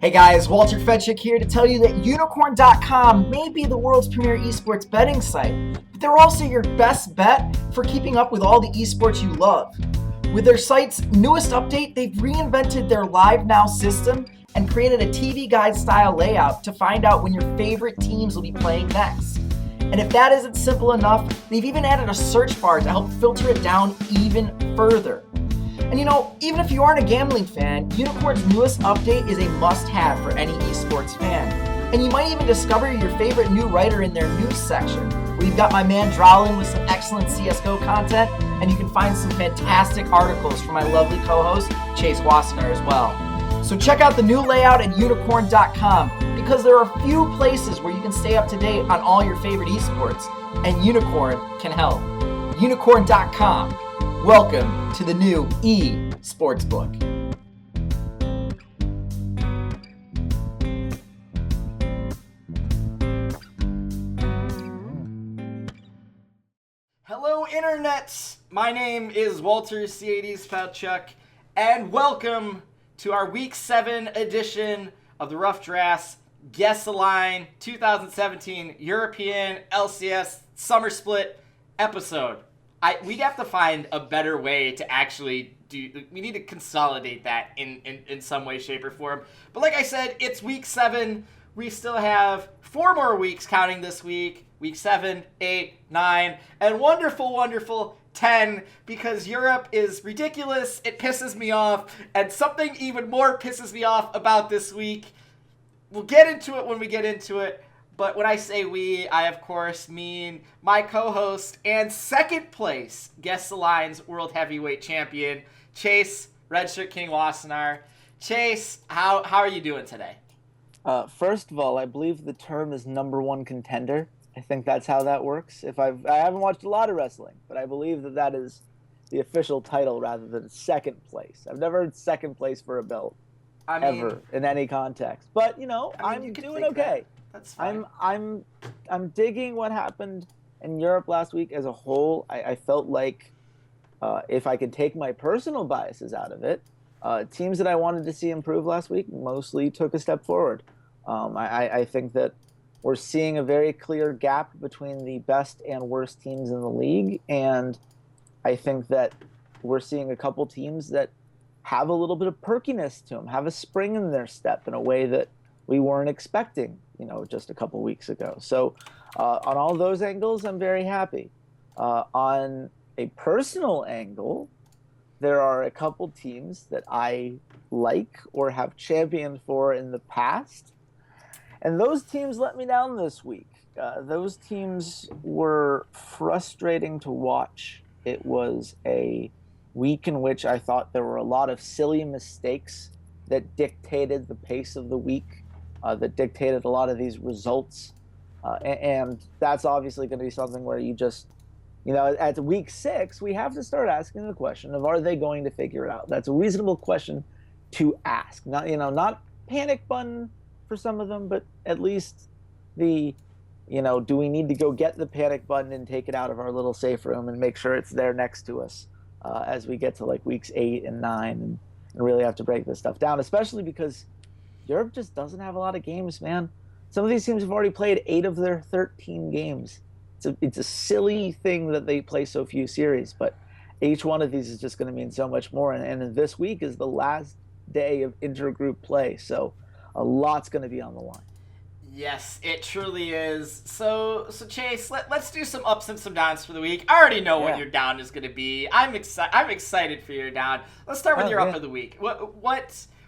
Hey guys, Walter Fedczuk here to tell you that Unicorn.com may be the world's premier esports betting site, but they're also your best bet for keeping up with all the esports you love. With their site's newest update, they've reinvented their Live Now system and created a TV guide style layout to find out when your favorite teams will be playing next. And if that isn't simple enough, they've even added a search bar to help filter it down even further. And even if you aren't a gambling fan, Unicorn's newest update is a must-have for any esports fan. And you might even discover your favorite new writer in their news section, where you've got my man Drowlin with some excellent CSGO content, and you can find some fantastic articles from my lovely co-host, Chase Wassenar, as well. So check out the new layout at Unicorn.com, because there are few places where you can stay up to date on all your favorite esports, and Unicorn can help. Unicorn.com. Welcome to the new Sportsbook. Hello, internets! My name is Walter Ceades Fedczuk, and welcome to our Week 7 edition of the Rough Drafts Guess the Line 2017 European LCS Summer Split episode. We'd have to find a better way to actually do. We need to consolidate that in some way, shape, or form. But like I said, it's week 7. We still have 4 more weeks counting this week. Week 7, 8, 9, and wonderful, wonderful 10, because Europe is ridiculous. It pisses me off. And something even more pisses me off about this week. We'll get into it when we get into it. But when I say we, I of course mean my co-host and second place Guess the Line's World Heavyweight Champion, Chase, RedShirtKing Wassenar. Chase, how are you doing today? First of all, I believe the term is number one contender. I think that's how that works. I haven't watched a lot of wrestling, but I believe that is the official title rather than second place. I've never heard second place for a belt ever in any context. But I'm doing okay. That's fine. I'm digging what happened in Europe last week as a whole. I felt like if I could take my personal biases out of it, teams that I wanted to see improve last week mostly took a step forward. I think that we're seeing a very clear gap between the best and worst teams in the league, and I think that we're seeing a couple teams that have a little bit of perkiness to them, have a spring in their step in a way that we weren't expecting, just a couple weeks ago. So on all those angles, I'm very happy. On a personal angle, there are a couple teams that I like or have championed for in the past. And those teams let me down this week. Those teams were frustrating to watch. It was a week in which I thought there were a lot of silly mistakes that dictated the pace of the week. That dictated a lot of these results. And that's obviously going to be something where you just, at week 6, we have to start asking the question of, are they going to figure it out? That's a reasonable question to ask. Not panic button for some of them, but at least do we need to go get the panic button and take it out of our little safe room and make sure it's there next to us as we get to like weeks 8 and 9 and really have to break this stuff down, especially because Europe just doesn't have a lot of games, man. Some of these teams have already played 8 of their 13 games. It's a silly thing that they play so few series, but each one of these is just going to mean so much more. And this week is the last day of intergroup play, so a lot's going to be on the line. Yes, it truly is. So Chase, let's do some ups and some downs for the week. I already know what your down is going to be. I'm excited for your down. Let's start with your up of the week.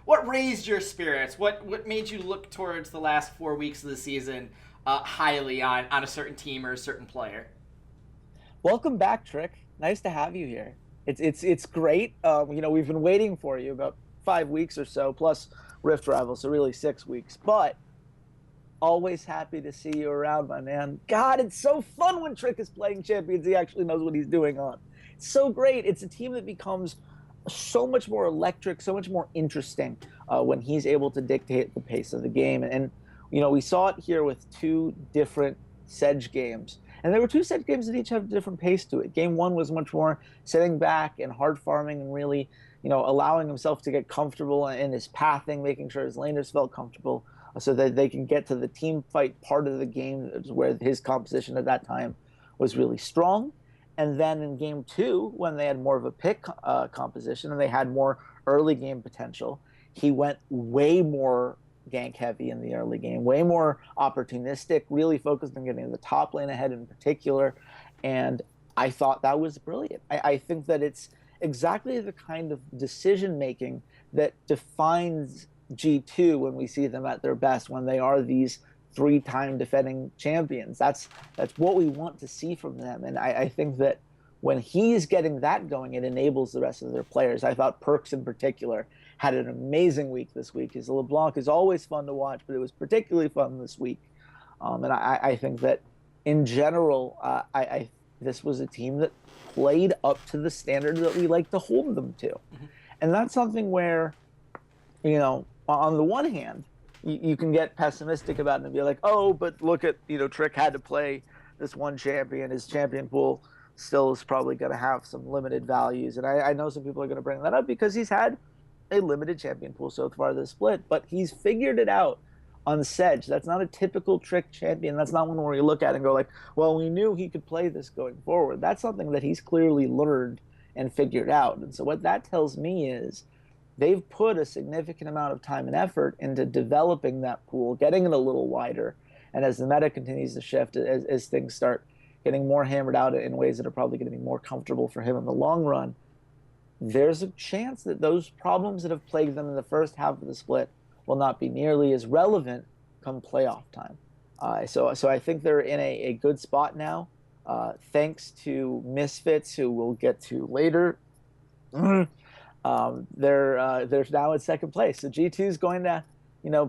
What raised your spirits? What made you look towards the last 4 weeks of the season highly on a certain team or a certain player? Welcome back, Trick. Nice to have you here. It's great. We've been waiting for you about 5 weeks or so, plus Rift Rival, so really 6 weeks. But always happy to see you around, my man. God, it's so fun when Trick is playing Champions. He actually knows what he's doing on. It's so great. It's a team that becomes so much more electric, so much more interesting when he's able to dictate the pace of the game. And we saw it here with 2 different Sedge games. And there were two set games that each have a different pace to it. Game one was much more sitting back and hard farming and really, allowing himself to get comfortable in his pathing, making sure his laners felt comfortable so that they can get to the team fight part of the game where his composition at that time was really strong. And then in game two, when they had more of a pick composition and they had more early game potential, he went way more gank heavy in the early game, way more opportunistic, really focused on getting the top lane ahead in particular. And I thought that was brilliant. I think that it's exactly the kind of decision making that defines G2 when we see them at their best, when they are these 3-time defending champions. That's what we want to see from them. And I think that when he's getting that going, it enables the rest of their players. I thought Perks in particular had an amazing week this week. His LeBlanc is always fun to watch, but it was particularly fun this week. And I think that in general, this was a team that played up to the standard that we like to hold them to. Mm-hmm. And that's something where, on the one hand, you can get pessimistic about it and be like, oh, but look at, Trick had to play this one champion. His champion pool still is probably going to have some limited values. And I know some people are going to bring that up because he's had a limited champion pool so far this split, but he's figured it out on Ceades. That's not a typical Trick champion. That's not one where you look at it and go like, well, we knew he could play this going forward. That's something that he's clearly learned and figured out. And so what that tells me is they've put a significant amount of time and effort into developing that pool, getting it a little wider. And as the meta continues to shift, as things start getting more hammered out in ways that are probably going to be more comfortable for him in the long run, there's a chance that those problems that have plagued them in the first half of the split will not be nearly as relevant come playoff time. So I think they're in a good spot now, thanks to Misfits, who we'll get to later. They're now at second place. So G2 is going to,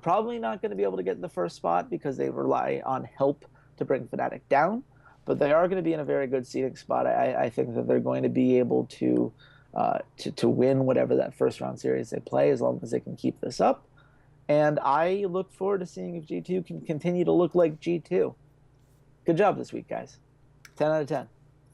probably not going to be able to get the first spot because they rely on help to bring Fnatic down. But they are going to be in a very good seeding spot. I think that they're going to be able to win whatever that first round series they play, as long as they can keep this up. And I look forward to seeing if G2 can continue to look like G2. Good job this week, guys. 10 out of 10.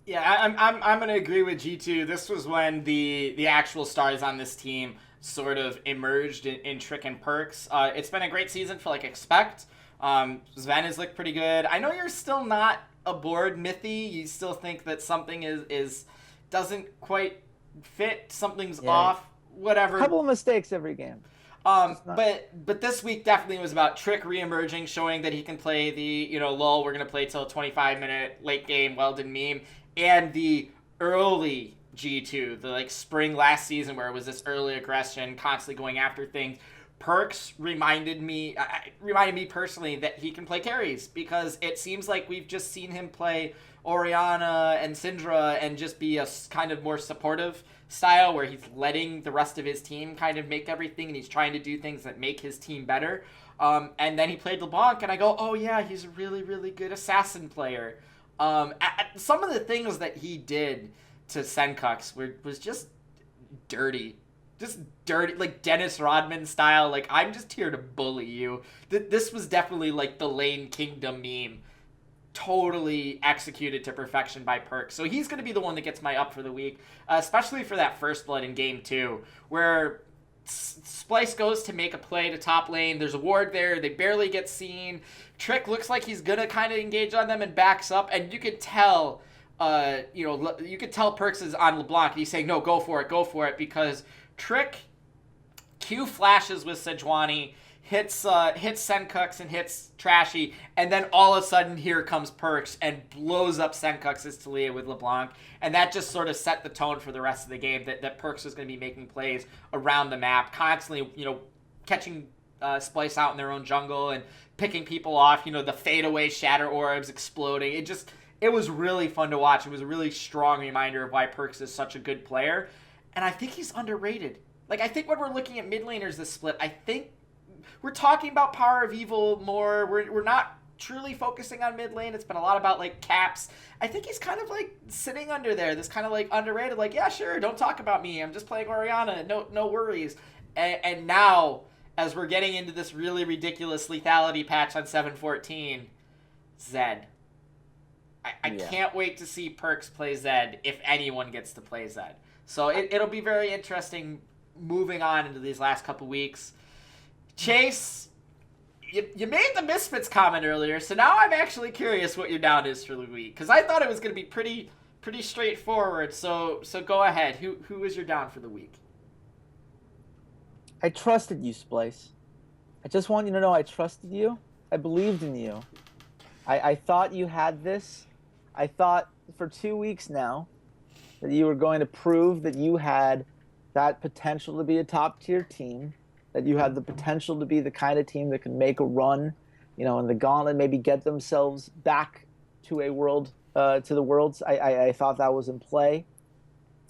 Yeah, I'm going to agree with G2. This was when the actual stars on this team sort of emerged in Trick and Perks. It's been a great season for Expect. Sven has looked pretty good. I know you're still not aboard Mithy. You still think that something is doesn't quite fit. Something's off. Whatever. A couple of mistakes every game. But this week definitely was about Trick re-emerging, showing that he can play the, lol, we're going to play till a 25-minute late game Weldon meme, and the early G2, the spring last season where it was this early aggression, constantly going after things. Perks reminded me personally that he can play carries, because it seems like we've just seen him play Orianna and Syndra and just be a kind of more supportive style where he's letting the rest of his team kind of make everything and he's trying to do things that make his team better. And then he played LeBlanc and I go, oh yeah, he's a really, really good assassin player. Some of the things that he did to Senkux was just dirty. Just dirty, like Dennis Rodman style. I'm just here to bully you. This was definitely the Lane Kingdom meme. Totally executed to perfection by Perk. So he's going to be the one that gets my up for the week, especially for that first blood in game 2, where Splyce goes to make a play to top lane. There's a ward there. They barely get seen. Trick looks like he's going to kind of engage on them and backs up. And you could tell, you could tell Perks is on LeBlanc. And he's saying, no, go for it, because Trick Q flashes with Sejuani, hits Senkux and hits Trashy, and then all of a sudden here comes Perks and blows up Senkux's Talia with LeBlanc, and that just sort of set the tone for the rest of the game, that Perks was going to be making plays around the map, constantly, catching Splyce out in their own jungle and picking people off, the fadeaway shatter orbs exploding. It was really fun to watch. It was a really strong reminder of why Perks is such a good player, and I think he's underrated. I think when we're looking at mid laners this split, I think we're talking about Power of Evil more. We're not truly focusing on mid lane. It's been a lot about caps. I think he's kind of sitting under there, this kind of underrated, yeah, sure, don't talk about me. I'm just playing Orianna. No worries. And now, as we're getting into this really ridiculous lethality patch on 7.14, Zed. I can't wait to see Perks play Zed, if anyone gets to play Zed. So it'll be very interesting moving on into these last couple weeks. Chase, you made the Misfits comment earlier, so now I'm actually curious what your down is for the week, because I thought it was going to be pretty straightforward. So go ahead. Who is your down for the week? I trusted you, Splyce. I just want you to know I trusted you. I believed in you. I thought you had this. I thought for 2 weeks now that you were going to prove that you had that potential to be a top-tier team, that you had the potential to be the kind of team that can make a run, in the gauntlet, maybe get themselves back to a world, to the Worlds. I thought that was in play.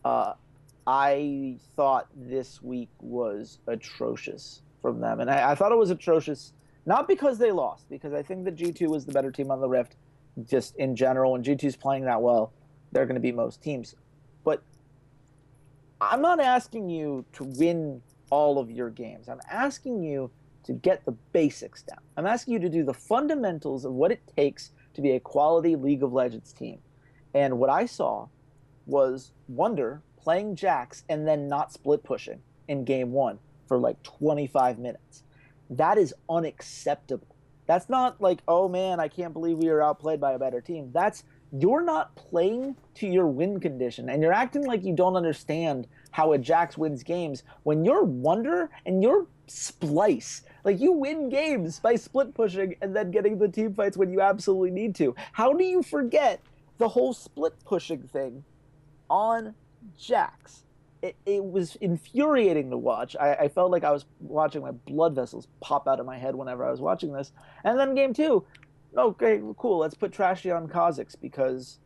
I thought this week was atrocious from them. And I thought it was atrocious, not because they lost, because I think that G2 was the better team on the Rift, just in general. When G2's playing that well, they're going to beat most teams. But I'm not asking you to win all of your games. I'm asking you to get the basics down. I'm asking you to do the fundamentals of what it takes to be a quality League of Legends team. And what I saw was Wonder playing Jax and then not split pushing in game 1 for like 25 minutes. That is unacceptable. That's not like, oh man, I can't believe we were outplayed by a better team. That's, you're not playing to your win condition, and you're acting like you don't understand how a Jax wins games when you're Wonder and you're Splyce. Like, you win games by split pushing and then getting the team fights when you absolutely need to. How do you forget the whole split pushing thing on Jax? It was infuriating to watch. I felt like I was watching my blood vessels pop out of my head whenever I was watching this. And then game 2, okay, cool, let's put Trashy on Kha'Zix, because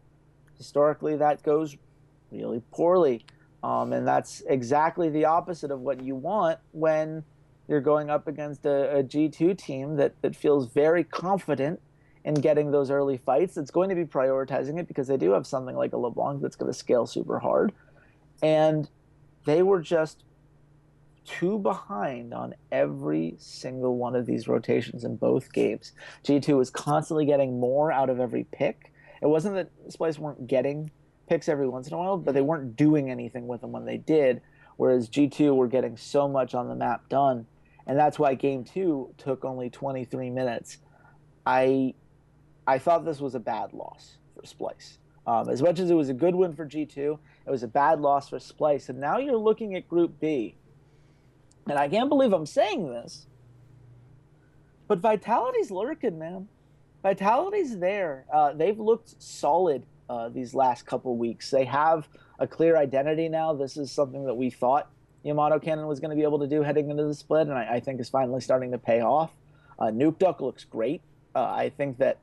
historically that goes really poorly. And that's exactly the opposite of what you want when you're going up against a G2 team that feels very confident in getting those early fights. It's going to be prioritizing it because they do have something like a LeBlanc that's going to scale super hard. And they were just 2 behind on every single one of these rotations in both games. G2 was constantly getting more out of every pick. It wasn't that Splyce weren't getting picks every once in a while, but they weren't doing anything with them when they did, whereas G2 were getting so much on the map done. And that's why game 2 took only 23 minutes. I thought this was a bad loss for Splyce. As much as it was a good win for G2, it was a bad loss for Splyce. And now you're looking at Group B. And I can't believe I'm saying this, but Vitality's lurking, man. Vitality's there. They've looked solid these last couple weeks. They have a clear identity now. This is something that we thought Yamato Cannon was going to be able to do heading into the split, and I think is finally starting to pay off. Nuke Duck looks great. I think that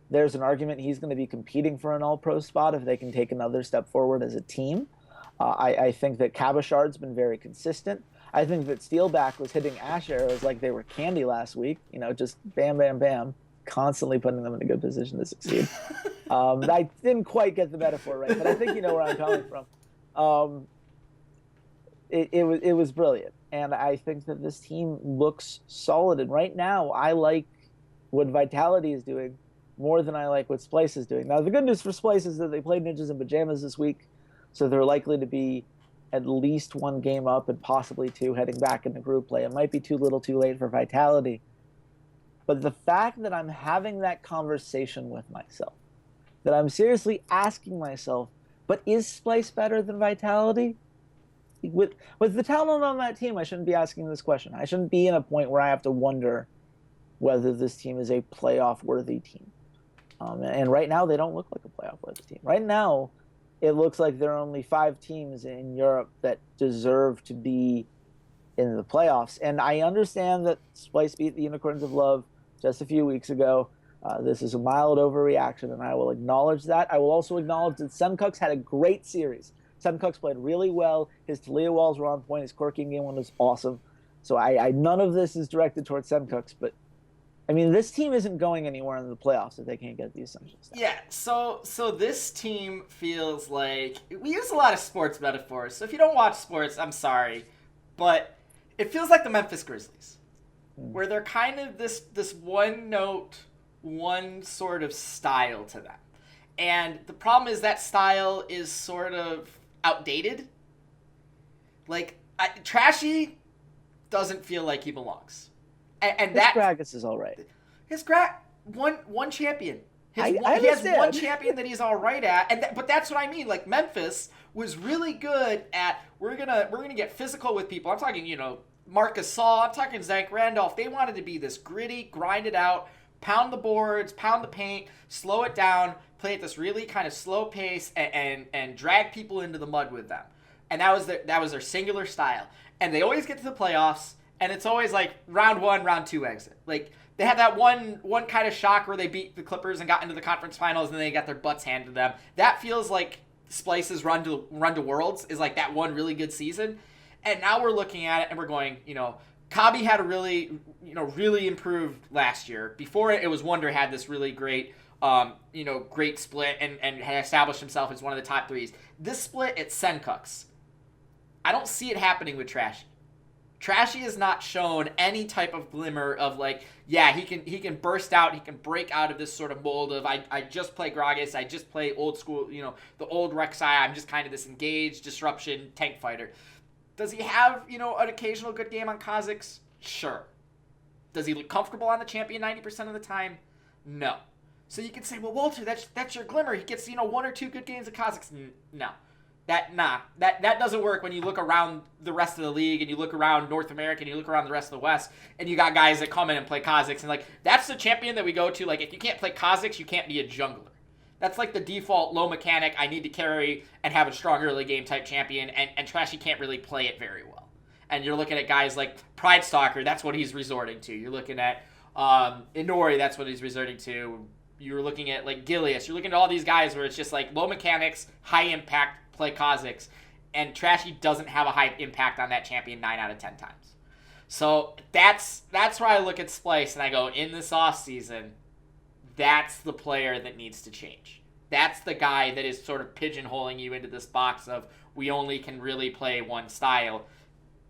there's an argument he's going to be competing for an all-pro spot if they can take another step forward as a team. I think that Cabashard's been very consistent. I think that Steelback was hitting Ash arrows like they were candy last week. Just bam, bam, bam, constantly putting them in a good position to succeed. I didn't quite get the metaphor right, but I think you know where I'm coming from. It was brilliant, and I think that this team looks solid. And right now, I like what Vitality is doing more than I like what Splyce is doing. Now, the good news for Splyce is that they played Ninjas in Pajamas this week, so they're likely to be at least 1 game up and possibly 2 heading back into group play. It might be too little too late for Vitality. But the fact that I'm having that conversation with myself, that I'm seriously asking myself, but is Splyce better than Vitality? With the talent on that team, I shouldn't be asking this question. I shouldn't be in a point where I have to wonder whether this team is a playoff-worthy team. And right now, they don't look like a playoff-worthy team. Right now, it looks like there are only 5 teams in Europe that deserve to be in the playoffs. And I understand that Splyce beat the Unicorns of Love just a few weeks ago. This is a mild overreaction, and I will acknowledge that. I will also acknowledge that Semcux had a great series. Semcux played really well. His Talia walls were on point. His Corking game one was awesome. So none of this is directed towards Semcux, but I mean, this team isn't going anywhere in the playoffs if they can't get the essentials. Yeah, so this team feels like, we use a lot of sports metaphors, so if you don't watch sports, I'm sorry, but it feels like the Memphis Grizzlies, where they're kind of this one note, one sort of style to them. And the problem is that style is sort of outdated. Like, Trashy doesn't feel like he belongs. And His that Gragas is all right. his one champion. I He has understand. one champion that he's all right at, but that's what I mean. Like, Memphis was really good at we're gonna get physical with people. I'm talking, Marc Gasol. I'm talking Zach Randolph. They wanted to be this gritty, grind it out, pound the boards, pound the paint, slow it down, play at this really kind of slow pace, and drag people into the mud with them. And that was their singular style. And they always get to the playoffs, and it's always like round 1, round 2 exit. Like, they had that one kind of shock where they beat the Clippers and got into the conference finals, and then they got their butts handed to them. That feels like Splyce's run to Worlds is like that one really good season. And now we're looking at it and we're going, Kabi had a really, really improved last year. Before it was Wonder had this really great, great split and had established himself as one of the top threes. This split at Senkuks, I don't see it happening with Trashy. Trashy has not shown any type of glimmer of like, yeah, he can burst out, he can break out of this sort of mold of I just play Gragas, I just play old school, the old Rek'Sai, I'm just kind of this engaged disruption tank fighter. Does he have, an occasional good game on Kha'Zix? Sure. Does he look comfortable on the champion 90% of the time? No. So you can say, well, Walter, that's your glimmer. He gets, 1 or 2 good games of Kha'Zix. No. That doesn't work when you look around the rest of the league and you look around North America and you look around the rest of the West and you got guys that come in and play Kha'Zix and like that's the champion that we go to. Like, if you can't play Kha'Zix, you can't be a jungler. That's like the default low mechanic, I need to carry and have a strong early game type champion, and Trashy can't really play it very well. And you're looking at guys like Pride Stalker, that's what he's resorting to. You're looking at Inori, that's what he's resorting to. You're looking at like Gilius. You're looking at all these guys where it's just like low mechanics, high impact, play Kha'Zix, and Trashy doesn't have a high impact on that champion 9 out of 10 times. So that's where I look at Splyce and I go, in this offseason, that's the player that needs to change. That's the guy that is sort of pigeonholing you into this box of we only can really play one style.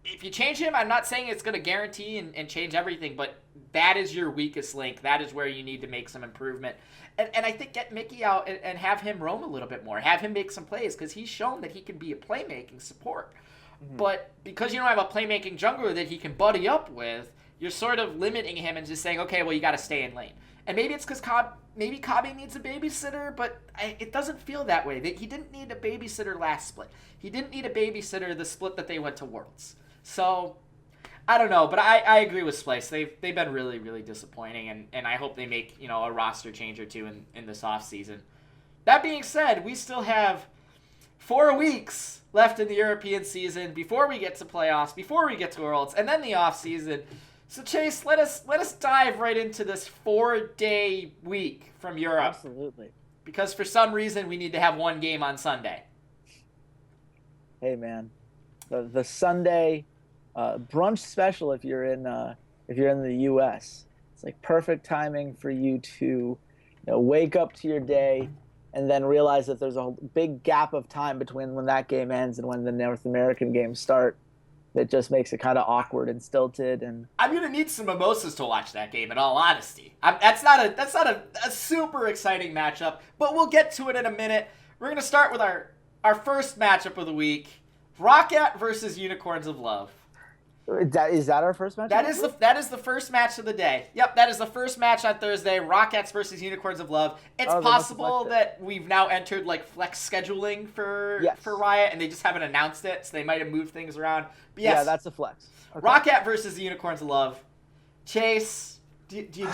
If you change him, I'm not saying it's going to guarantee and change everything, but that is your weakest link. That is where you need to make some improvement. And I think get Mickey out and have him roam a little bit more. Have him make some plays because he's shown that he can be a playmaking support. Mm-hmm. But because you don't have a playmaking jungler that he can buddy up with, you're sort of limiting him and just saying, okay, well, you got to stay in lane. And maybe it's because maybe Kabi needs a babysitter, but it doesn't feel that way. He didn't need a babysitter last split. He didn't need a babysitter the split that they went to Worlds. So, I don't know, but I agree with Splyce. They've been really, really disappointing, and I hope they make, a roster change or two in this offseason. That being said, we still have 4 weeks left in the European season before we get to playoffs, before we get to Worlds, and then the offseason. So Chase, let us dive right into this 4-day week from Europe. Absolutely. Because for some reason we need to have one game on Sunday. Hey man, the Sunday brunch special if you're in the U.S. It's like perfect timing for you to wake up to your day and then realize that there's a big gap of time between when that game ends and when the North American games start. That just makes it kind of awkward and stilted. And I'm gonna need some mimosas to watch that game. In all honesty, that's not a super exciting matchup, but we'll get to it in a minute. We're gonna start with our first matchup of the week: Rocket versus Unicorns of Love. Is that our first match? That is the first match of the day. Yep, that is the first match on Thursday. Rockets versus Unicorns of Love. It's possible that we've now entered like flex scheduling for Riot, and they just haven't announced it, so they might have moved things around. But yes, yeah, that's a flex. Okay. Rocket versus the Unicorns of Love. Chase, do you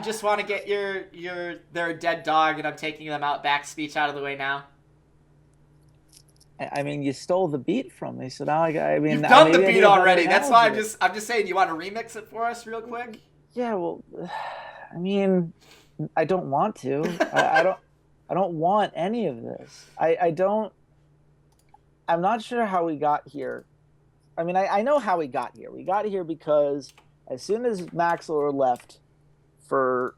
just want to get your they're a dead dog and I'm taking them out back speech out of the way now? I mean, you stole the beat from me, so now you've done the beat already. That's why I'm just saying. You want to remix it for us real quick? Yeah, well, I mean, I don't want to. I don't want any of this. I'm not sure how we got here. I mean, I know how we got here. We got here because as soon as Maxler left for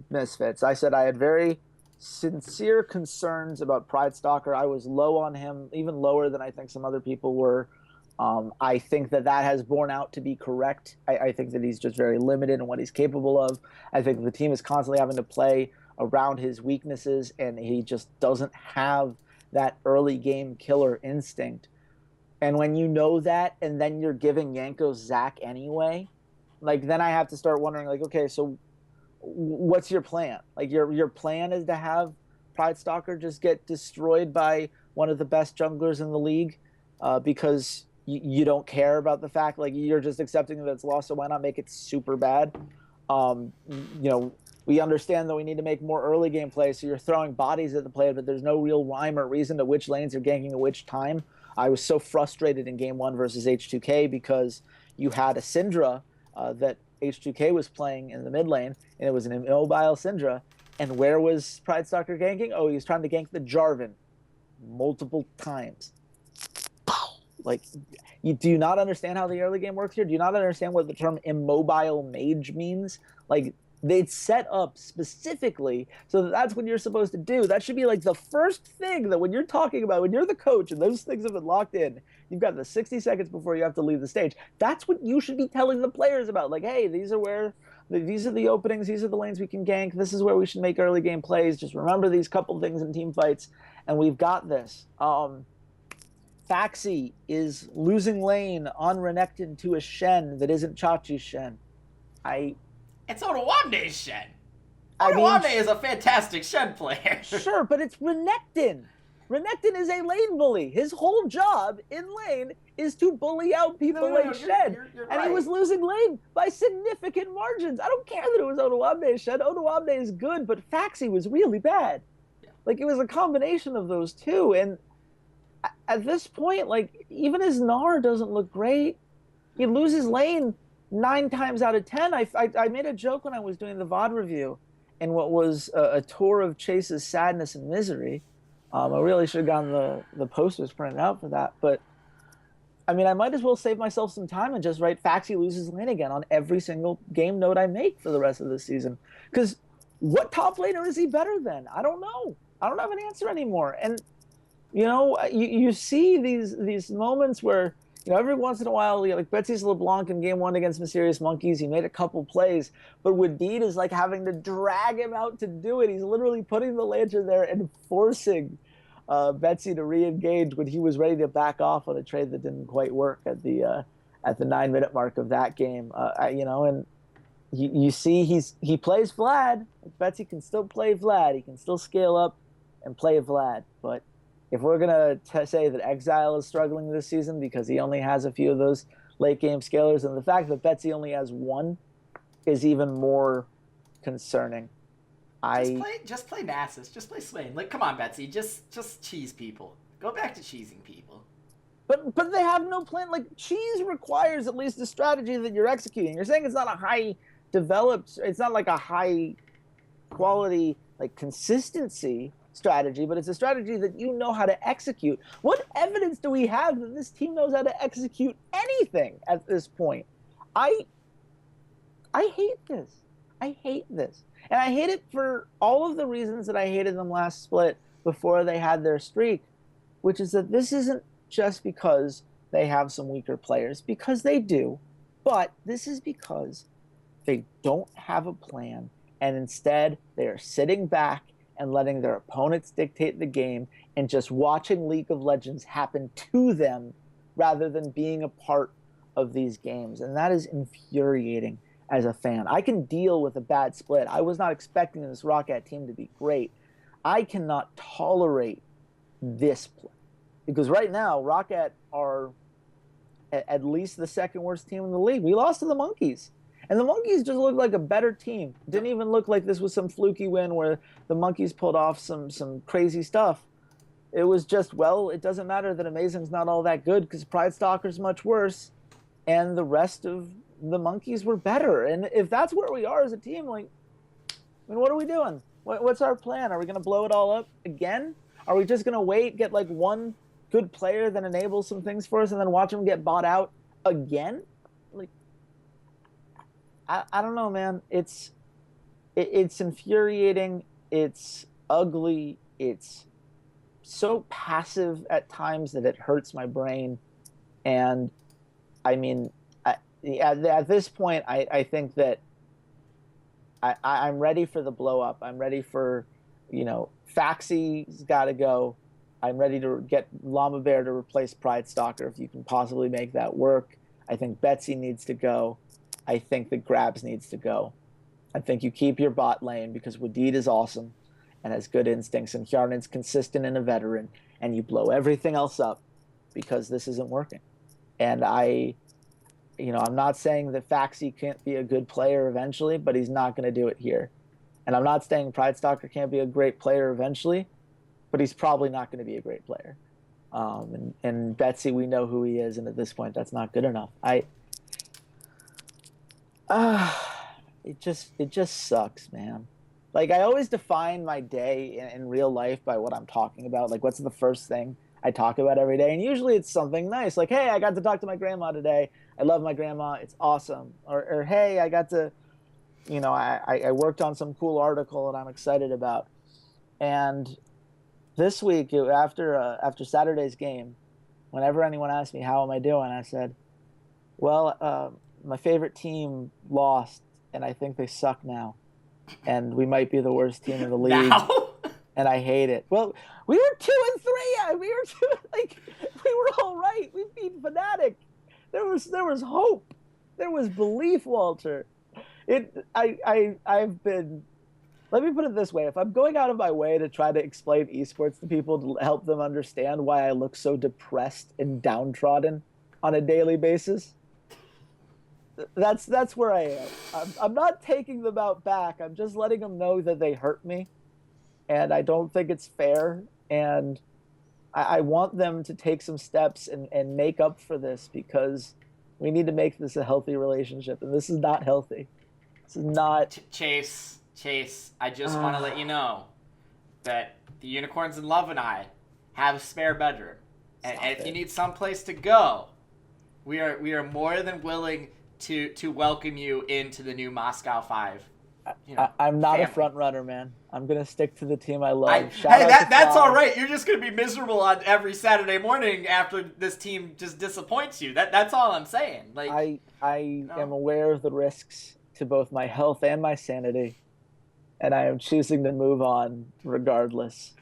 Misfits, I said I had very sincere concerns about Pride Stalker. I was low on him, even lower than I think some other people were. I think that has borne out to be correct. I think that he's just very limited in what he's capable of. I think the team is constantly having to play around his weaknesses, and he just doesn't have that early game killer instinct. And when you know that, and then you're giving Yanko's Zach anyway, like then I have to start wondering, like, okay, so what's your plan? Like your plan is to have Pride Stalker just get destroyed by one of the best junglers in the league because you don't care about the fact, like you're just accepting that it's lost, so why not make it super bad? We understand that we need to make more early game plays, so you're throwing bodies at the player, but there's no real rhyme or reason to which lanes you're ganking at which time. I was so frustrated in game 1 versus H2K because you had a Syndra that H2K was playing in the mid lane, and it was an immobile Syndra. And where was Pride Stalker ganking? Oh, he was trying to gank the Jarvan multiple times. Like, do you not understand how the early game works here? Do you not understand what the term immobile mage means? Like, they'd set up specifically so that's what you're supposed to do. That should be like the first thing that when you're talking about, when you're the coach and those things have been locked in, you've got the 60 seconds before you have to leave the stage. That's what you should be telling the players about. Like, hey, these are the openings, these are the lanes we can gank, this is where we should make early game plays. Just remember these couple things in team fights, and we've got this. Faxi is losing lane on Renekton to a Shen that isn't Chachi's Shen. It's Odoamne's Shen. Odoamne is a fantastic Shen player. Sure, but it's Renekton. Renekton is a lane bully. His whole job in lane is to bully out people like Shen. You're and right. He was losing lane by significant margins. I don't care that it was Odoamne's Shen. Odoamne is good, but Faxi was really bad. Yeah. Like, it was a combination of those two. And at this point, like, even his Gnar doesn't look great. He loses lane 9 times out of 10. I made a joke when I was doing the VOD review in what was a tour of Chase's sadness and misery. I really should have gotten the posters printed out for that. But, I mean, I might as well save myself some time and just write Faxi loses lane again on every single game note I make for the rest of the season. Because what top laner is he better than? I don't know. I don't have an answer anymore. And, you see these moments where, every once in a while, like Betsy's LeBlanc in game 1 against Mysterious Monkeys, he made a couple plays, but Wadid is like having to drag him out to do it. He's literally putting the Lantern there and forcing Betsy to re-engage when he was ready to back off on a trade that didn't quite work at the 9-minute mark of that game. And you see he plays Vlad. Betsy can still play Vlad. He can still scale up and play Vlad, but if we're going to say that Exile is struggling this season because he only has a few of those late-game scalers, and the fact that Betsy only has one is even more concerning. Just play Nasus. Just play Swain. Like, come on, Betsy. Just cheese people. Go back to cheesing people. But they have no plan. Like, cheese requires at least a strategy that you're executing. You're saying it's not a high-developed... It's not like a high-quality, like, consistency strategy, but it's a strategy that you know how to execute. What evidence do we have that this team knows how to execute anything at this point? I hate this. I hate this. And I hate it for all of the reasons that I hated them last split before they had their streak, which is that this isn't just because they have some weaker players, because they do, but this is because they don't have a plan, and instead they are sitting back and letting their opponents dictate the game and just watching League of Legends happen to them rather than being a part of these games. And that is infuriating as a fan. I can deal with a bad split. I was not expecting this Roccat team to be great. I cannot tolerate this play. Because right now, Roccat are at least the second worst team in the league. We lost to the Monkeys. And the Monkeys just looked like a better team. It didn't even look like this was some fluky win where the Monkeys pulled off some crazy stuff. It was just, well, it doesn't matter that Amazing's not all that good because Pride Stalker's much worse. And the rest of the Monkeys were better. And if that's where we are as a team, like, I mean, what are we doing? What's our plan? Are we going to blow it all up again? Are we just going to wait, get like one good player that enables some things for us and then watch them get bought out again? Like, I don't know, man. It's infuriating. It's ugly. It's so passive at times that it hurts my brain. And I mean, at this point, I think that I'm ready for the blow up. I'm ready for, Faxy's got to go. I'm ready to get Llama Bear to replace Pride Stalker if you can possibly make that work. I think Betsy needs to go. I think that Grabs needs to go. I think you keep your bot lane because Wadid is awesome and has good instincts, and Hjarnen's consistent and a veteran, and you blow everything else up because this isn't working. And I'm not saying that Faxy can't be a good player eventually, but he's not going to do it here. And I'm not saying Pride Stalker can't be a great player eventually, but he's probably not going to be a great player. And Betsy, we know who he is, and at this point, that's not good enough. It just sucks, man. Like, I always define my day in real life by what I'm talking about. Like, what's the first thing I talk about every day? And usually it's something nice, like, hey, I got to talk to my grandma today. I love my grandma. It's awesome. Or hey, I got to, I worked on some cool article that I'm excited about. And this week, after Saturday's game, whenever anyone asked me, how am I doing? I said, well, my favorite team lost, and I think they suck now. And we might be the worst team in the league. Now? And I hate it. Well, we were 2-3. We were all right. We beat Fnatic. There was hope. There was belief, Walter. I've been. Let me put it this way: if I'm going out of my way to try to explain esports to people to help them understand why I look so depressed and downtrodden on a daily basis, that's where I am. I'm not taking them out back. I'm just letting them know that they hurt me, and I don't think it's fair. And I want them to take some steps and make up for this, because we need to make this a healthy relationship, and this is not healthy. This is not. Chase, I just want to let you know that the Unicorns in Love and I have a spare bedroom, and if you need someplace to go, we are more than willing to welcome you into the new Moscow 5. I'm not family. A front runner, man. I'm gonna stick to the team I love. That's all right. You're just gonna be miserable on every Saturday morning after this team just disappoints you. That's all I'm saying. Like, I am aware of the risks to both my health and my sanity, and I am choosing to move on regardless.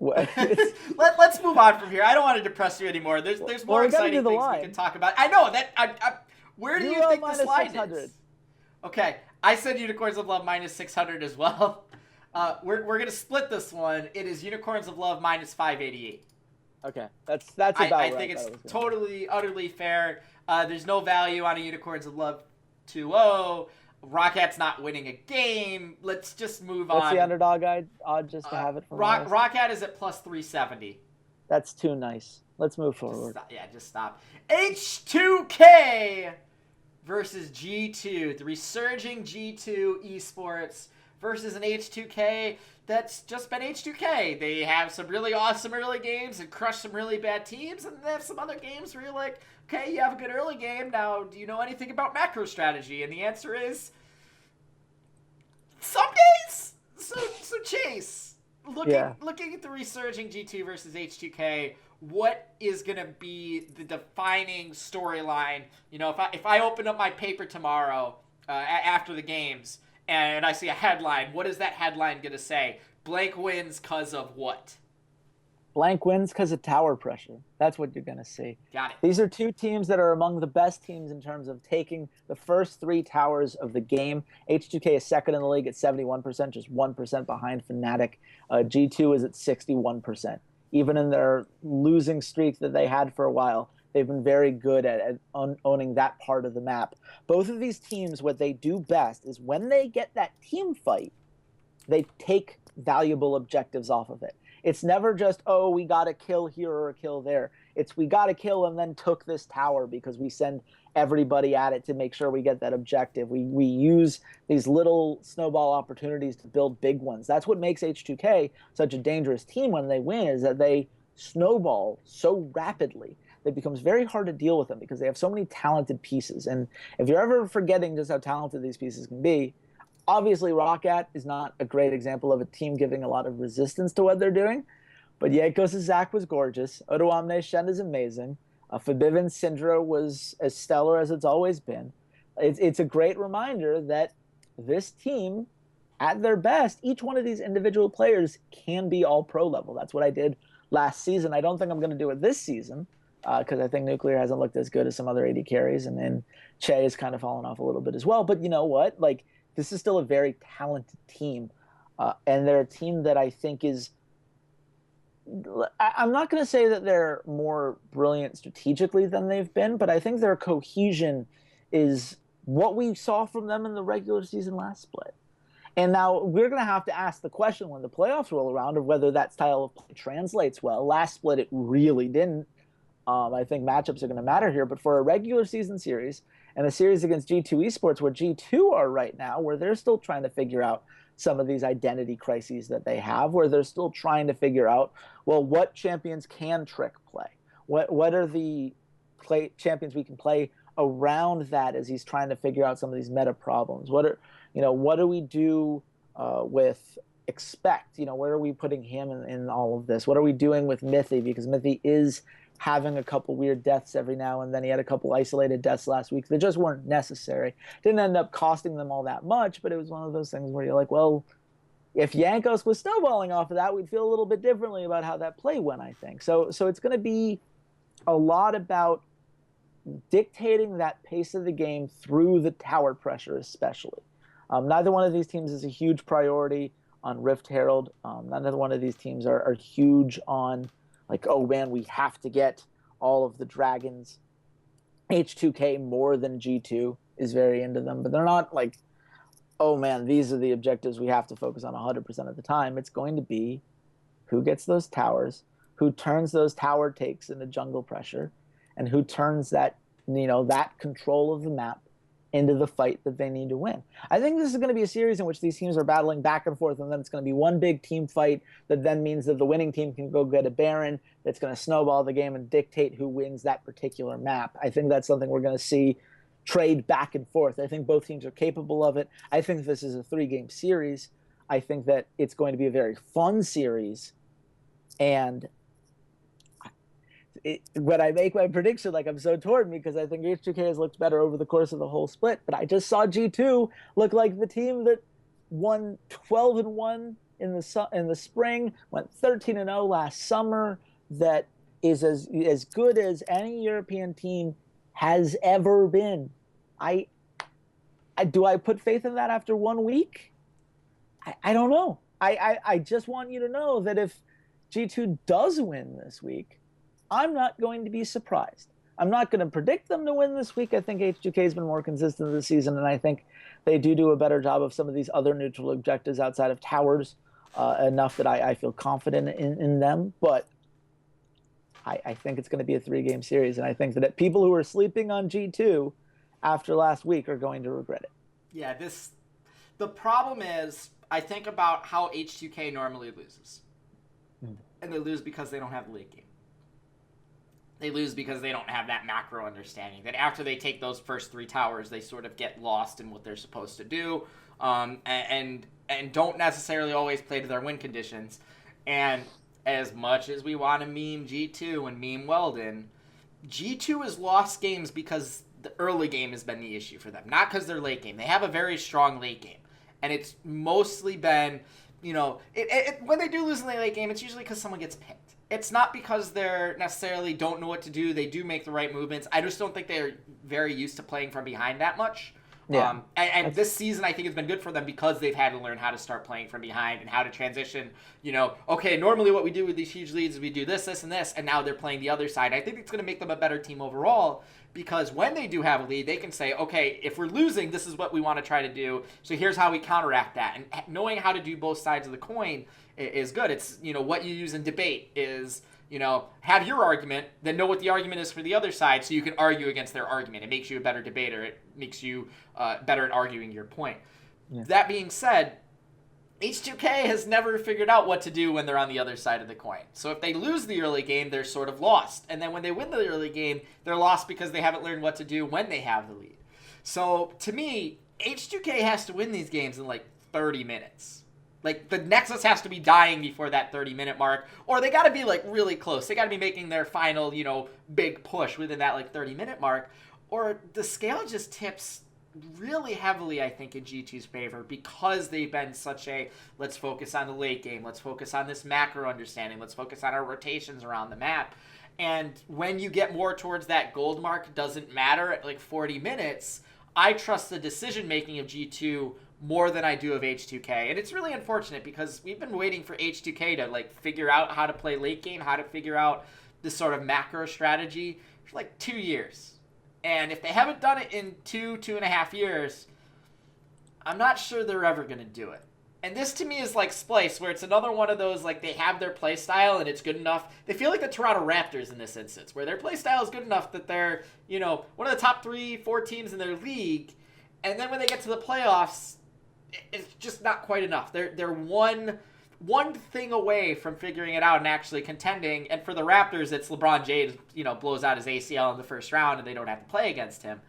Let's move on from here. I don't want to depress you anymore. There's more exciting things we can talk about. I know that. Where do you think this line is? Okay, I said Unicorns of Love minus 600 as well. We're gonna split this one. It is Unicorns of Love minus 588. Okay, that's about right. I think it's totally, utterly fair. There's no value on a Unicorns of Love 2-0. Rocket's not winning a game. Let's just move on. What's the underdog odd just to have it for Rocket is at plus 370. That's too nice. Let's move forward. Just stop. H2K versus G2. The resurging G2 esports versus an H2K that's just been H2K. They have some really awesome early games and crush some really bad teams, and they have some other games where you're like, okay, you have a good early game. Now, do you know anything about macro strategy? And the answer is some days. So Chase, looking at the resurging G2 versus H2K, what is going to be the defining storyline? If I open up my paper tomorrow after the games and I see a headline, what is that headline going to say? Blank wins because of what? Blank wins because of tower pressure. That's what you're going to see. Got it. These are two teams that are among the best teams in terms of taking the first 3 towers of the game. H2K is second in the league at 71%, just 1% behind Fnatic. G2 is at 61%. Even in their losing streak that they had for a while, they've been very good at owning that part of the map. Both of these teams, what they do best is when they get that team fight, they take valuable objectives off of it. It's never just, oh, we got a kill here or a kill there. It's we got a kill and then took this tower because we send everybody at it to make sure we get that objective. We use these little snowball opportunities to build big ones. That's what makes H2K such a dangerous team when they win, is that they snowball so rapidly that it becomes very hard to deal with them because they have so many talented pieces. And if you're ever forgetting just how talented these pieces can be, obviously Rocket is not a great example of a team giving a lot of resistance to what they're doing, but Yekos' Zach was gorgeous. Odoamne Shen is amazing. Fabiven's Syndra was as stellar as it's always been. It's a great reminder that this team, at their best, each one of these individual players can be all pro level. That's what I did last season. I don't think I'm going to do it this season because I think Nuclear hasn't looked as good as some other AD carries, and then Che has kind of fallen off a little bit as well. But you know what? Like, this is still a very talented team, and they're a team that I think is. I'm not going to say that they're more brilliant strategically than they've been, but I think their cohesion is what we saw from them in the regular season last split. And now we're going to have to ask the question when the playoffs roll around of whether that style of play translates well. Last split, it really didn't. I think matchups are going to matter here. But for a regular season series and a series against G2 Esports, where G2 are right now, where they're still trying to figure out some of these identity crises that they have, where they're still trying to figure out, well, what champions can Trick play? What are the champions we can play around that as he's trying to figure out some of these meta problems? What do we do with Expect? Where are we putting him in all of this? What are we doing with Mythy? Because Mythy is having a couple weird deaths every now and then. He had a couple isolated deaths last week that just weren't necessary. Didn't end up costing them all that much, but it was one of those things where you're like, well, if Jankos was snowballing off of that, we'd feel a little bit differently about how that play went, I think. So it's going to be a lot about dictating that pace of the game through the tower pressure, especially. Neither one of these teams is a huge priority on Rift Herald. Neither one of these teams are huge on, like, oh man, we have to get all of the dragons. H2K more than G2 is very into them, but they're not like, oh man, these are the objectives we have to focus on 100% of the time. It's going to be who gets those towers, who turns those tower takes into jungle pressure, and who turns that control of the map into the fight that they need to win. I think this is going to be a series in which these teams are battling back and forth, and then it's going to be one big team fight that then means that the winning team can go get a Baron that's going to snowball the game and dictate who wins that particular map. I think that's something we're going to see trade back and forth. I think both teams are capable of it. I think this is a 3-game series. I think that it's going to be a very fun series. And when I make my prediction, like, I'm so torn because I think H2K has looked better over the course of the whole split, but I just saw G2 look like the team that won 12-1 in the spring, went 13-0 last summer, that is as good as any European team has ever been. Do I put faith in that after 1 week? I don't know. I just want you to know that if G2 does win this week, I'm not going to be surprised. I'm not going to predict them to win this week. I think H2K has been more consistent this season, and I think they do a better job of some of these other neutral objectives outside of towers, enough that I feel confident in them. But I think it's going to be a 3-game series, and I think that people who are sleeping on G2 after last week are going to regret it. Yeah, the problem is, I think about how H2K normally loses. And they lose because they don't have the late game. They lose because they don't have that macro understanding. That after they take those first 3 towers, they sort of get lost in what they're supposed to do, and don't necessarily always play to their win conditions. And as much as we want to meme G2 and meme Weldon, G2 has lost games because the early game has been the issue for them, not because they're late game. They have a very strong late game, and it's mostly been, when they do lose in the late game, it's usually because someone gets picked. It's not because they're necessarily don't know what to do. They do make the right movements. I just don't think they're very used to playing from behind that much. Yeah. And this season, I think, has been good for them because they've had to learn how to start playing from behind and how to transition. Okay, normally what we do with these huge leads is we do this, this, and this, and now they're playing the other side. I think it's going to make them a better team overall because when they do have a lead, they can say, okay, if we're losing, this is what we want to try to do, so here's how we counteract that. And knowing how to do both sides of the coin is good. It's, what you use in debate is, have your argument, then know what the argument is for the other side so you can argue against their argument. It makes you a better debater. It makes you better at arguing your point. Yeah. That being said, H2K has never figured out what to do when they're on the other side of the coin. So if they lose the early game, they're sort of lost. And then when they win the early game, they're lost because they haven't learned what to do when they have the lead. So to me, H2K has to win these games in like 30 minutes. Like, the Nexus has to be dying before that 30-minute mark, or they got to be, like, really close. They got to be making their final, big push within that, like, 30-minute mark, or the scale just tips really heavily, I think, in G2's favor because they've been such a let's focus on the late game, let's focus on this macro understanding, let's focus on our rotations around the map. And when you get more towards that gold mark, doesn't matter at like 40 minutes, I trust the decision making of G2 more than I do of H2K. And it's really unfortunate because we've been waiting for H2K to like figure out how to play late game, how to figure out this sort of macro strategy for like 2 years. And if they haven't done it in 2.5 years, I'm not sure they're ever going to do it. And this to me is like Splyce, where it's another one of those, like, they have their play style and it's good enough. They feel like the Toronto Raptors in this instance, where their play style is good enough that they're, you know, one of the top 3-4 teams in their league. And then when they get to the playoffs, it's just not quite enough. They're one thing away from figuring it out and actually contending. And for the Raptors, it's LeBron James, you know, blows out his ACL in the first round and they don't have to play against him.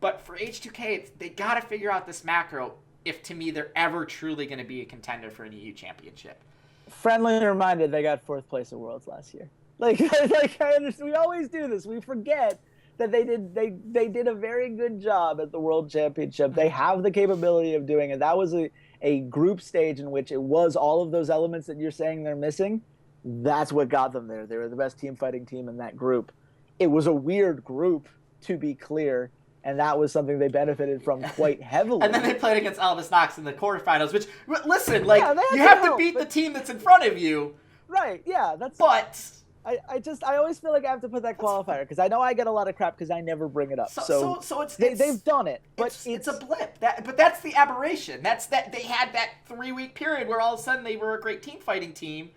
But for H2K, they got to figure out this macro if, to me, they're ever truly going to be a contender for an EU championship. Friendly reminder, they got 4th place at Worlds last year. Like I understand, we always do this. We forget that they did a very good job at the World Championship. They have the capability of doing it. That was a group stage in which it was all of those elements that you're saying they're missing. That's what got them there. They were the best team fighting team in that group. It was a weird group, to be clear, and that was something they benefited from quite heavily. And then they played against Albus Knox in the quarterfinals, which, listen, like, yeah, you have to beat the team that's in front of you. Right, yeah. But I always feel like I have to put that qualifier, because I know I get a lot of crap because I never bring it up. So they've done it. But it's a blip. But that's the aberration. That's that they had that 3-week period where all of a sudden they were a great team fighting team.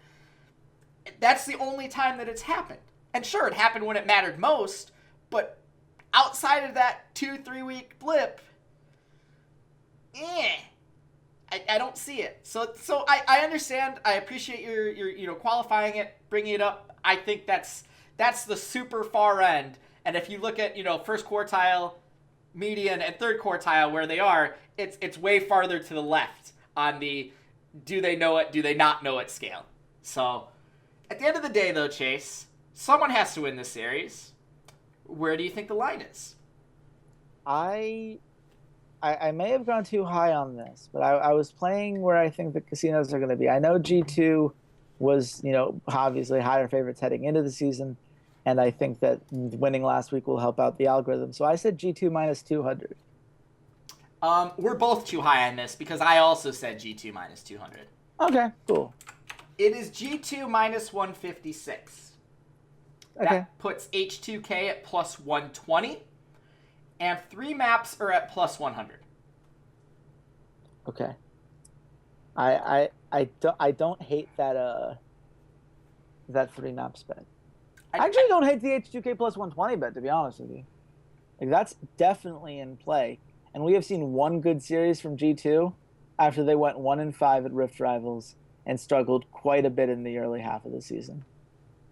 That's the only time that it's happened. And sure, it happened when it mattered most, but outside of that 2-3 week blip, I don't see it. So I understand. I appreciate your qualifying it, bringing it up. I think that's the super far end. And if you look at, first quartile, median, and third quartile where they are, it's way farther to the left on the do they know it, do they not know it scale. So at the end of the day, though, Chase, someone has to win this series. Where do you think the line is? I may have gone too high on this, but I was playing where I think the casinos are going to be. I know G2 was, obviously higher favorites heading into the season, and I think that winning last week will help out the algorithm. So I said G2 minus 200. We're both too high on this because I also said G2 minus 200. Okay, cool. It is G2 minus 156. Okay. That puts H2K at plus 120, and 3 maps are at plus 100. Okay. I don't hate that 3 maps bet. I actually don't hate the H2K plus 120 bet, to be honest with you. Like, that's definitely in play. And we have seen one good series from G2 after they went 1-5 at Rift Rivals and struggled quite a bit in the early half of the season.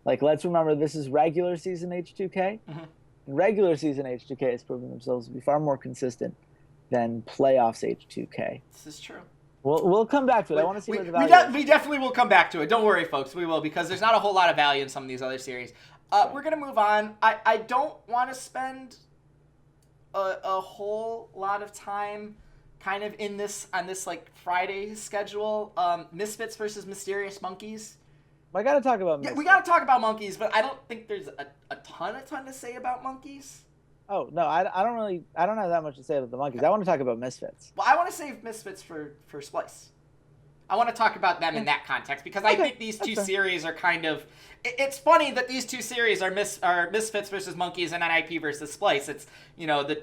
Like, let's remember, this is regular season H2K. Mm-hmm. And regular season H2K has proven themselves to be far more consistent than playoffs H2K. This is true. We'll come back to it. I want to see where the value is. We definitely will come back to it. Don't worry, folks. We will, because there's not a whole lot of value in some of these other series. We're going to move on. I don't want to spend a whole lot of time kind of on this like Friday schedule. Misfits versus Mysterious Monkeys. I got to talk about Misfits. Yeah, we got to talk about Monkeys, but I don't think there's a ton to say about Monkeys. Oh, no, I don't have that much to say about the Monkeys. I want to talk about Misfits. Well, I want to save Misfits for Splyce. I want to talk about them in that context because I think these two series are kind of... It's funny that these two series are Misfits versus Monkeys and NIP versus Splyce. It's, the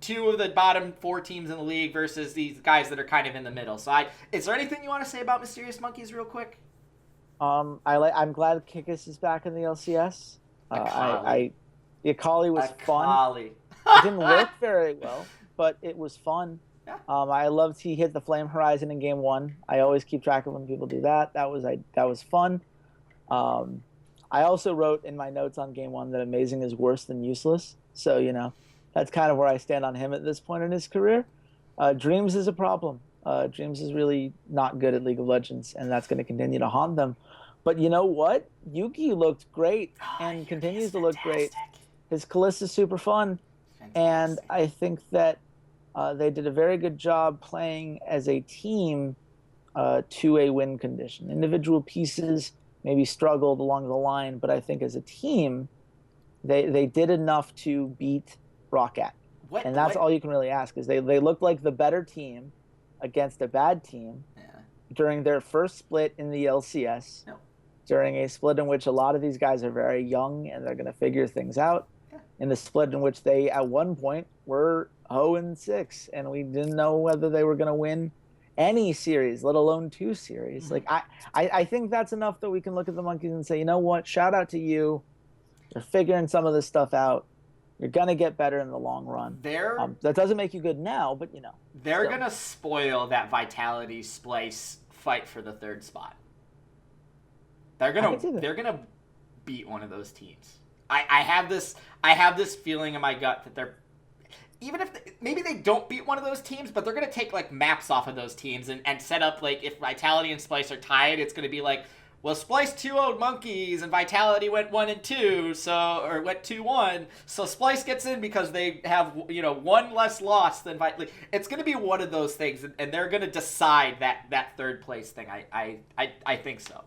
two of the bottom 4 teams in the league versus these guys that are kind of in the middle. So is there anything you want to say about Mysterious Monkeys real quick? I'm glad Kikis is back in the LCS. Akali was fun. It didn't work very well, but it was fun. Yeah. I loved he hit the Flame Horizon in game 1. I always keep track of when people do that. That was fun. I also wrote in my notes on game 1 that Amazing is worse than useless. So, that's kind of where I stand on him at this point in his career. Dreams is a problem. Dreams is really not good at League of Legends, and that's going to continue to haunt them. But you know what? Yuki looked great and continues to look great. His Kallista's super fun. Fantastic. And I think that they did a very good job playing as a team to a win condition. Individual pieces maybe struggled along the line, but I think as a team, they did enough to beat Roccat. And that's all you can really ask, is they looked like the better team against a bad team during their first split in the LCS, during a split in which a lot of these guys are very young and they're going to figure things out, in the split in which they at one point were 0-6, and we didn't know whether they were going to win any series, let alone 2 series. Like I think that's enough that we can look at the Monkeys and say, you know what, shout out to you. You're figuring some of this stuff out. You're going to get better in the long run. That doesn't make you good now, but they're going to spoil that Vitality Splyce fight for the 3rd spot. They're going to beat one of those teams. I have this feeling in my gut that they're, even if maybe they don't beat one of those teams, but they're going to take like maps off of those teams and set up, like, if Vitality and Splyce are tied, it's going to be like, well, Splyce 2-0'd Monkeys and Vitality went 1-2, or went 2-1, so Splyce gets in because they have, one less loss than Vitality. It's going to be one of those things, and they're going to decide that 3rd place thing. I think so.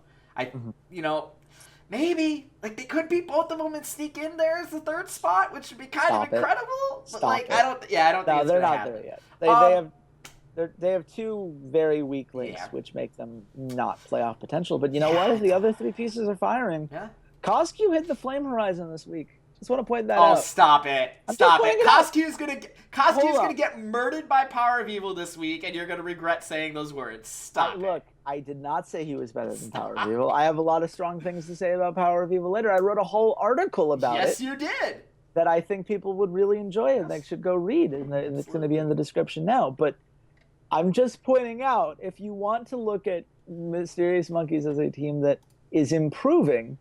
Maybe, like, they could beat both of them and sneak in there as the 3rd spot, which would be kind of incredible. But I don't think it's going to happen. There yet. They have 2 very weak links, which make them not playoff potential. But you know what? The other 3 pieces are firing. Yeah. Coscu hit the Flame Horizon this week. Just want to point that out. Oh, stop it. Stop it. Coscu's gonna get murdered by Power of Evil this week, and you're gonna regret saying those words. Stop it. Look, I did not say he was better than Power of Evil. I have a lot of strong things to say about Power of Evil later. I wrote a whole article about it. Yes, you did. That I think people would really enjoy, and they should go read, and it's going to be in the description now. But I'm just pointing out, if you want to look at Mysterious Monkeys as a team that is improving,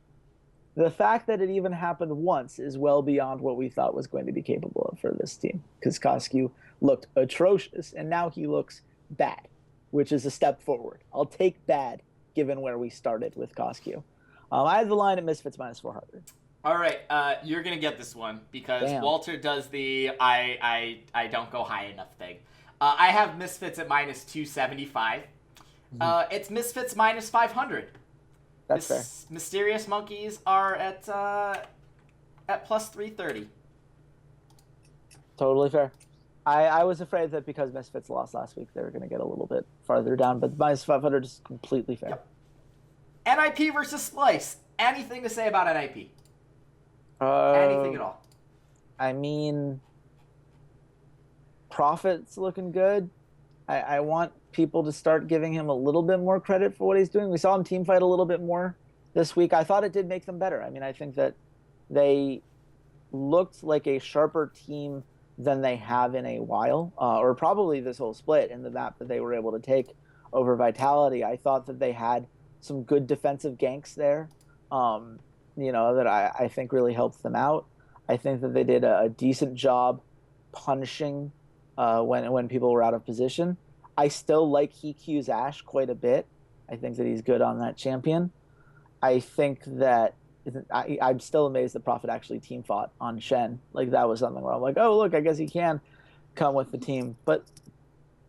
the fact that it even happened once is well beyond what we thought was going to be capable of for this team. Because Coscu looked atrocious, and now he looks bad, which is a step forward. I'll take bad, given where we started with Coscu. I had the line at Misfits -400. All right, you're going to get this one, because Walter does the I don't go high enough thing. I have Misfits at -275. It's Misfits -500. That's fair. Mysterious Monkeys are at +330. Totally fair. I was afraid that because Misfits lost last week, they were going to get a little bit farther down, but -500 is completely fair. Yep. NIP versus Splyce. Anything to say about NIP? Anything at all? I mean, Prophet's looking good. I want people to start giving him a little bit more credit for what he's doing. We saw him team fight a little bit more this week. I thought it did make them better. I mean, I think that they looked like a sharper team than they have in a while, or probably this whole split in the map that they were able to take over Vitality. I thought that they had some good defensive ganks there, that I think really helped them out. I think that they did a decent job punishing when people were out of position. I still like Q's Ash quite a bit. I think that he's good on that champion. I think that I'm still amazed that Prophet actually team fought on Shen. Like, that was something where I'm like, oh, look, I guess he can come with the team. But,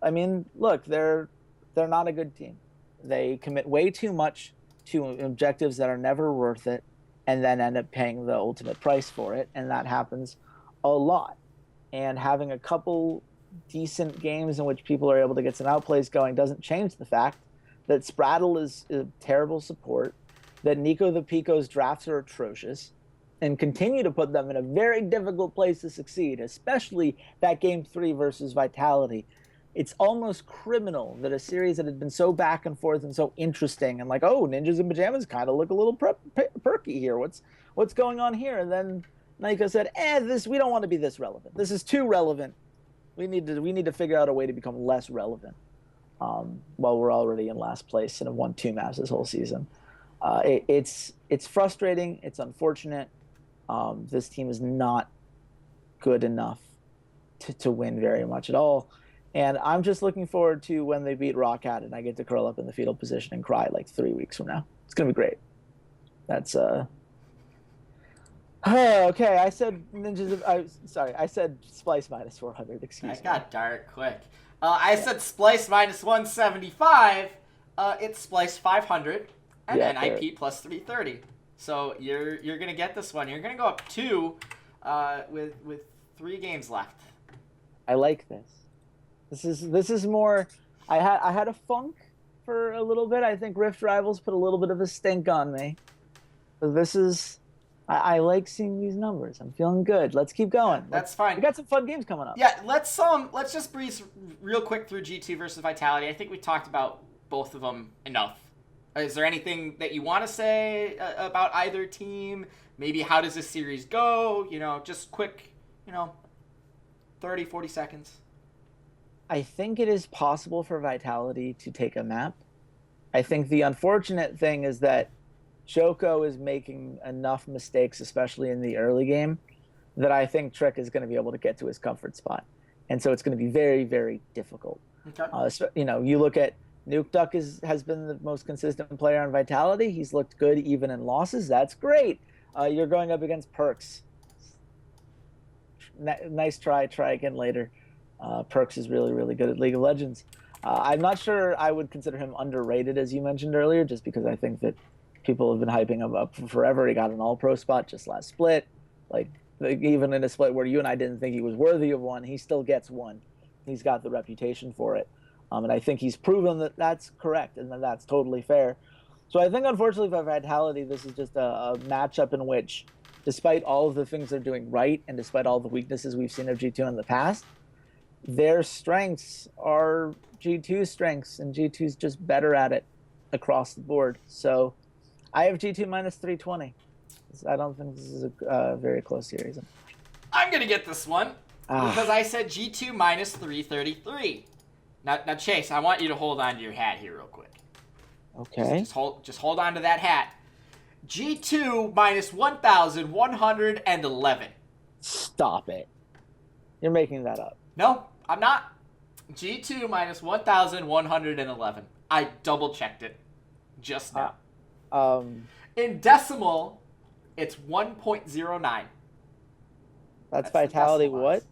I mean, look, they're not a good team. They commit way too much to objectives that are never worth it, and then end up paying the ultimate price for it, and that happens a lot. And having a couple decent games in which people are able to get some outplays going doesn't change the fact that Spraddle is a terrible support, that Nico the Pico's drafts are atrocious, and continue to put them in a very difficult place to succeed, especially that Game 3 versus Vitality. It's almost criminal that a series that had been so back and forth and so interesting, and like, oh, Ninjas in Pajamas kind of look a little perky here. What's going on here? And then Nico said, we don't want to be this relevant. This is too relevant. We need to figure out a way to become less relevant while we're already in last place and have won 2 maps this whole season. It's frustrating. It's unfortunate. This team is not good enough to win very much at all. And I'm just looking forward to when they beat Roccat and I get to curl up in the fetal position and cry like 3 weeks from now. It's going to be great. That's Okay, I said I said Splyce minus 400. Excuse That me. got dark quick. I said Splyce minus 175. It's Splyce 500 and Yeah, NIP plus 330. So you're gonna get this one. You're gonna go up 2 with 3 games left. I like this. This is more. I had a funk for a little bit. I think Rift Rivals put a little bit of a stink on me. But this is. I like seeing these numbers. I'm feeling good. Let's keep going. That's fine. We got some fun games coming up. Yeah, let's just breeze real quick through G2 versus Vitality. I think we talked about both of them enough. Is there anything that you want to say about either team? Maybe how does this series go? Just quick, 30, 40 seconds. I think it is possible for Vitality to take a map. I think the unfortunate thing is that Choco is making enough mistakes, especially in the early game, that I think Trick is going to be able to get to his comfort spot. And so it's going to be very, very difficult. Okay. You look at Nuke Duck has been the most consistent player on Vitality. He's looked good even in losses. That's great. You're going up against Perks. Nice try. Try again later. Perks is really, really good at League of Legends. I'm not sure I would consider him underrated, as you mentioned earlier, just because I think that people have been hyping him up for forever. He got an all-pro spot just last split. Like, even in a split where you and I didn't think he was worthy of one, he still gets one. He's got the reputation for it. And I think he's proven that that's correct and that that's totally fair. So I think, unfortunately, for Vitality, this is just a matchup in which, despite all of the things they're doing right and despite all the weaknesses we've seen of G2 in the past, their strengths are G2's strengths, and G2's just better at it across the board. So I have G2 minus 320. I don't think this is a very close series. I'm going to get this one because I said G2 minus 333. Now, Chase, I want you to hold on to your hat here real quick. Okay. Just hold on to that hat. G2 minus 1,111. Stop it. You're making that up. No, I'm not. G2 minus 1,111. I double checked it just now. In decimal, it's 1.09. That's Vitality what?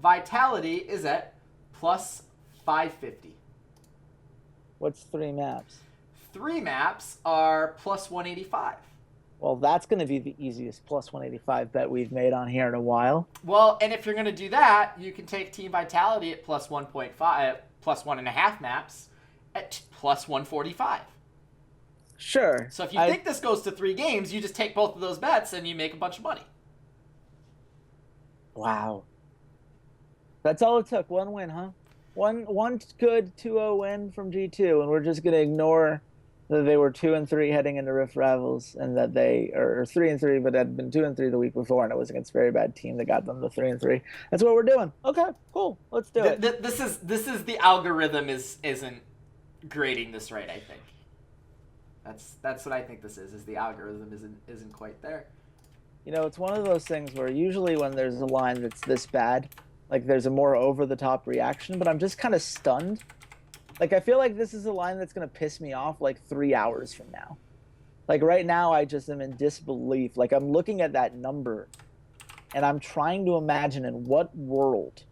Vitality is at plus 550. What's 3 maps? 3 maps are plus 185. Well, that's going to be the easiest plus 185 bet we've made on here in a while. Well, and if you're going to do that, you can take Team Vitality at plus 1.5, plus 1.5 maps at plus 145. Sure. So if you think this goes to 3 games, you just take both of those bets and you make a bunch of money. Wow. That's all it took. 1 win, huh? One good 2-0 win from G2, and we're just going to ignore that they were 2-3 heading into Rift Rivals, and that they are 3-3, but had been 2-3 the week before, and it was against a very bad team that got them to 3-3. That's what we're doing. Okay, cool. Let's do it. This is the algorithm isn't grading this right, I think. That's what I think this is the algorithm isn't quite there. It's one of those things where usually when there's a line that's this bad, like there's a more over-the-top reaction, but I'm just kind of stunned. Like, I feel like this is a line that's going to piss me off like 3 hours from now. Like, right now, I just am in disbelief. Like, I'm looking at that number, and I'm trying to imagine in what world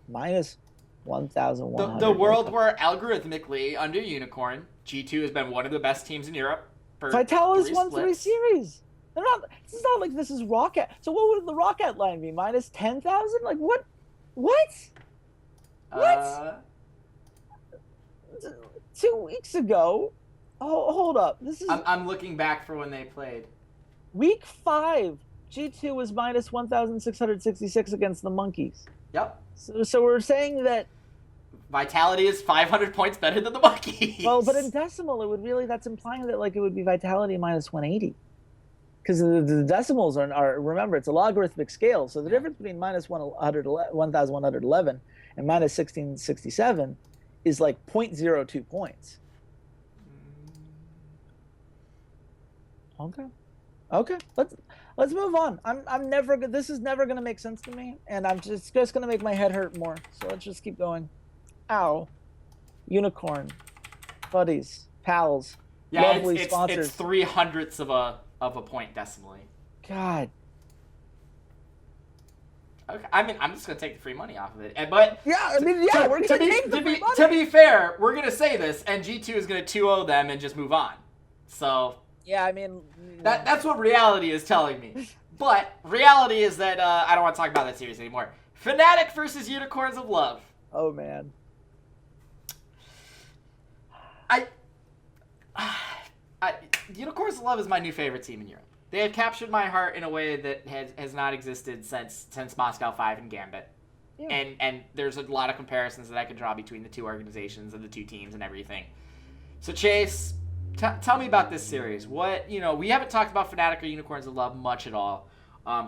minus 1,100. The world where algorithmically, under Unicorn, G2 has been one of the best teams in Europe. Vitality's won 3 series. This is not like this is Rocket. So what would the Rocket line be? Minus 10,000? Like, what? What? 2 weeks ago. Oh, hold up. This is. I'm looking back for when they played. Week 5, G2 was minus 1,666 against the Monkeys. Yep. So we're saying that Vitality is 500 points better than the Monkeys. Well, but in decimal, that's implying that like it would be Vitality minus 180. Because the decimals are remember, it's a logarithmic scale. So the difference between minus 1,111 and minus 1,667 is like 0.02 points. Okay. Let's move on. I'm never. This is never gonna make sense to me, and I'm just gonna make my head hurt more. So let's just keep going. Ow. Unicorn, buddies, pals, lovely sponsors. It's 0.03 of a point decimally. God. Okay. I mean, I'm just gonna take the free money off of it. But Yeah, I mean, yeah, we're gonna take the free money. To be fair, we're gonna say this, and G2 is gonna 2-0 them and just move on. So yeah, I mean, that's what reality is telling me. But reality is that I don't want to talk about that series anymore. Fnatic versus Unicorns of Love. Oh man. Unicorns of Love is my new favorite team in Europe. They have captured my heart in a way that has not existed since Moscow 5 and Gambit. Yeah. And there's a lot of comparisons that I could draw between the two organizations and the two teams and everything. So Chase, tell me about this series. What, we haven't talked about Fnatic or Unicorns of Love much at all,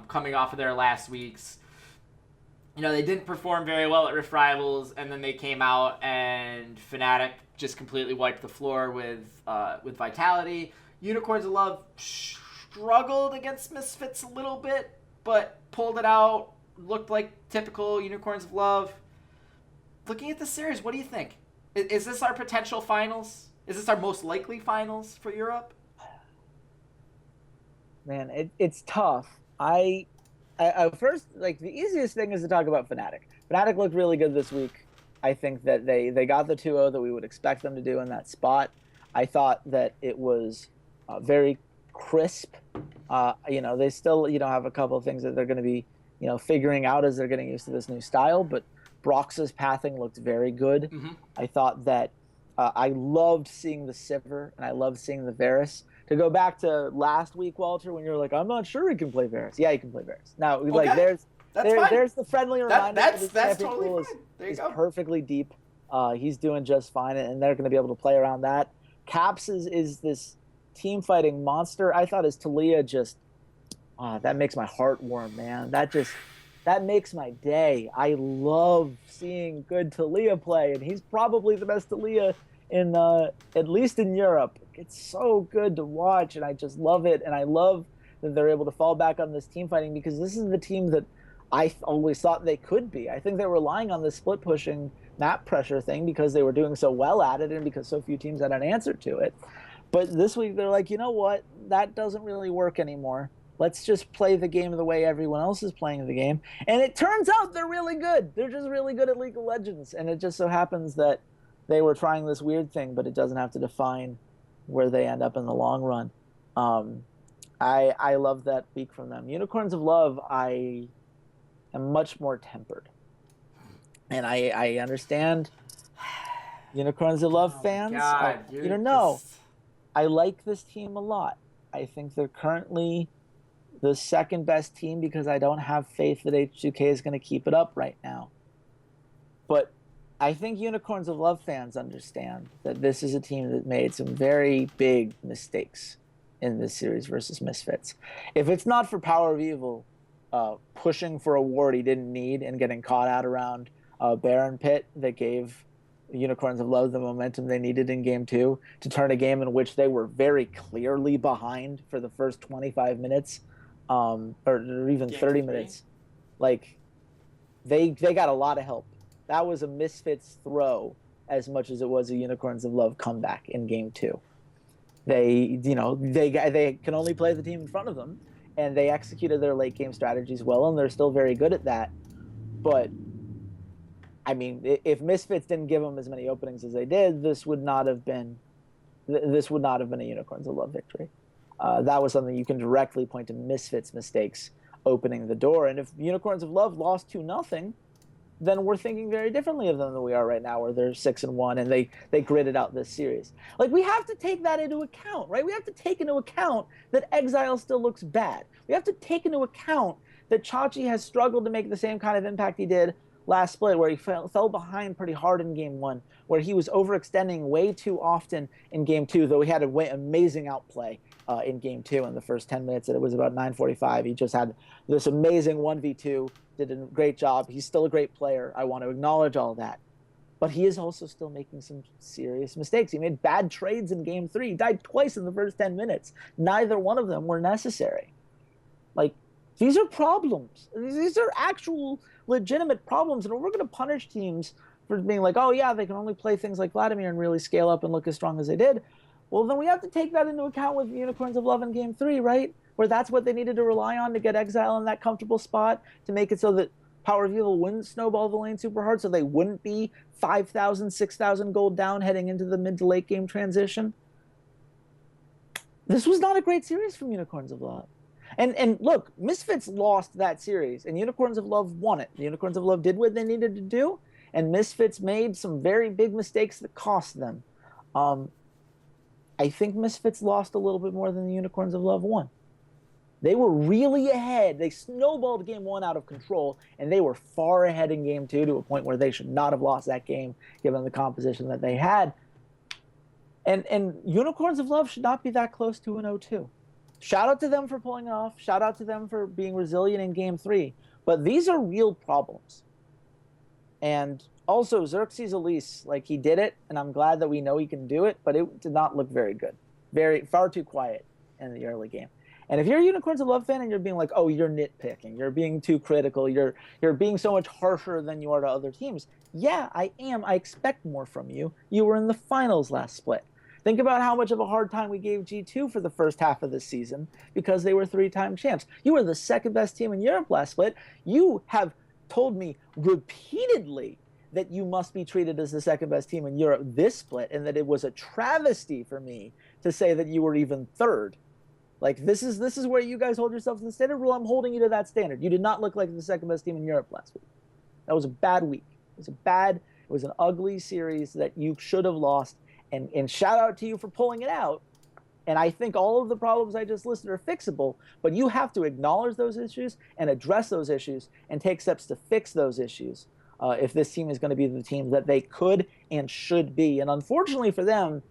coming off of their last weeks. They didn't perform very well at Rift Rivals, and then they came out and Fnatic just completely wiped the floor with Vitality. Unicorns of Love struggled against Misfits a little bit, but pulled it out. Looked like typical Unicorns of Love. Looking at this series, what do you think? Is this our potential finals? Is this our most likely finals for Europe? Man, it's tough. I first, the easiest thing is to talk about Fnatic. Fnatic looked really good this week. I think that they got the 2-0 that we would expect them to do in that spot. I thought that it was very crisp. They still, have a couple of things that they're going to be, figuring out as they're getting used to this new style. But Brox's pathing looked very good. Mm-hmm. I thought that I loved seeing the Sivir and I loved seeing the Varus. To go back to last week, Walter, when you're like, I'm not sure he can play Varus. Yeah, he can play Varus. Now, okay. there's the friendly reminder. That's totally fine. There you go. He's perfectly deep. He's doing just fine, and they're going to be able to play around that. Caps is this team fighting monster. I thought his Taliyah just that makes my heart warm, man. That makes my day. I love seeing good Taliyah play, and he's probably the best Taliyah in at least in Europe. It's so good to watch, and I just love it. And I love that they're able to fall back on this team fighting, because this is the team that I always thought they could be. I think they're relying on this split pushing map pressure thing because they were doing so well at it and because so few teams had an answer to it. But this week they're like, you know what? That doesn't really work anymore. Let's just play the game the way everyone else is playing the game. And it turns out they're really good. They're just really good at League of Legends. And it just so happens that they were trying this weird thing, but it doesn't have to define where they end up in the long run. I love that week from them. Unicorns of Love, I am much more tempered. And I understand Unicorns of Love fans. God, I like this team a lot. I think they're currently the second best team because I don't have faith that H2K is going to keep it up right now. But I think Unicorns of Love fans understand that this is a team that made some very big mistakes in this series versus Misfits. If it's not for Power of Evil pushing for a ward he didn't need and getting caught out around Baron Pit that gave Unicorns of Love the momentum they needed in Game 2 to turn a game in which they were very clearly behind for the first 25 minutes or even 30 minutes. They got a lot of help. That was a Misfits throw as much as it was a Unicorns of Love comeback in Game 2. They can only play the team in front of them, and they executed their late game strategies well, and they're still very good at that. But I mean, if Misfits didn't give them as many openings as they did, this would not have been a Unicorns of Love victory. That was something you can directly point to Misfits' mistakes opening the door. And if Unicorns of Love lost 2-0, then we're thinking very differently of them than we are right now, where they're 6-1 and they gritted out this series. We have to take that into account, right? We have to take into account that Exile still looks bad. We have to take into account that Chachi has struggled to make the same kind of impact he did last split, where he fell behind pretty hard in Game 1, where he was overextending way too often in Game 2, though he had an amazing outplay in Game 2 in the first 10 minutes, and it was about 9:45. He just had this amazing 1v2, did a great job. He's still a great player. I want to acknowledge all that. But he is also still making some serious mistakes. He made bad trades in Game 3. He died twice in the first 10 minutes. Neither one of them were necessary. These are problems. These are actual legitimate problems. And if we're going to punish teams for being like, oh, yeah, they can only play things like Vladimir and really scale up and look as strong as they did, well, then we have to take that into account with Unicorns of Love in Game 3, right? where that's what they needed to rely on to get Exile in that comfortable spot, to make it so that Power of Evil wouldn't snowball the lane super hard, so they wouldn't be 5,000, 6,000 gold down heading into the mid to late game transition. This was not a great series from Unicorns of Love. And look, Misfits lost that series, and Unicorns of Love won it. The Unicorns of Love did what they needed to do, and Misfits made some very big mistakes that cost them. I think Misfits lost a little bit more than the Unicorns of Love won. They were really ahead. They snowballed game 1 out of control, and they were far ahead in game 2 to a point where they should not have lost that game given the composition that they had. And Unicorns of Love should not be that close to an 0-2. Shout out to them for pulling it off. Shout out to them for being resilient in game 3. But these are real problems. And also, Xerxes Elise, like, he did it, and I'm glad that we know he can do it, but it did not look very good. Far too quiet in the early game. And if you're a Unicorns of Love fan and you're being like, oh, you're nitpicking, you're being too critical, you're being so much harsher than you are to other teams. Yeah, I am. I expect more from you. You were in the finals last split. Think about how much of a hard time we gave G2 for the first half of this season because they were 3-time champs. You were the second best team in Europe last split. You have told me repeatedly that you must be treated as the second best team in Europe this split, and that it was a travesty for me to say that you were even third. Like, this is where you guys hold yourselves to the standard. Well, I'm holding you to that standard. You did not look like the second best team in Europe last week. That was a bad week. It was an ugly series that you should have lost. And shout out to you for pulling it out. And I think all of the problems I just listed are fixable, but you have to acknowledge those issues and address those issues and take steps to fix those issues if this team is going to be the team that they could and should be. And unfortunately for them,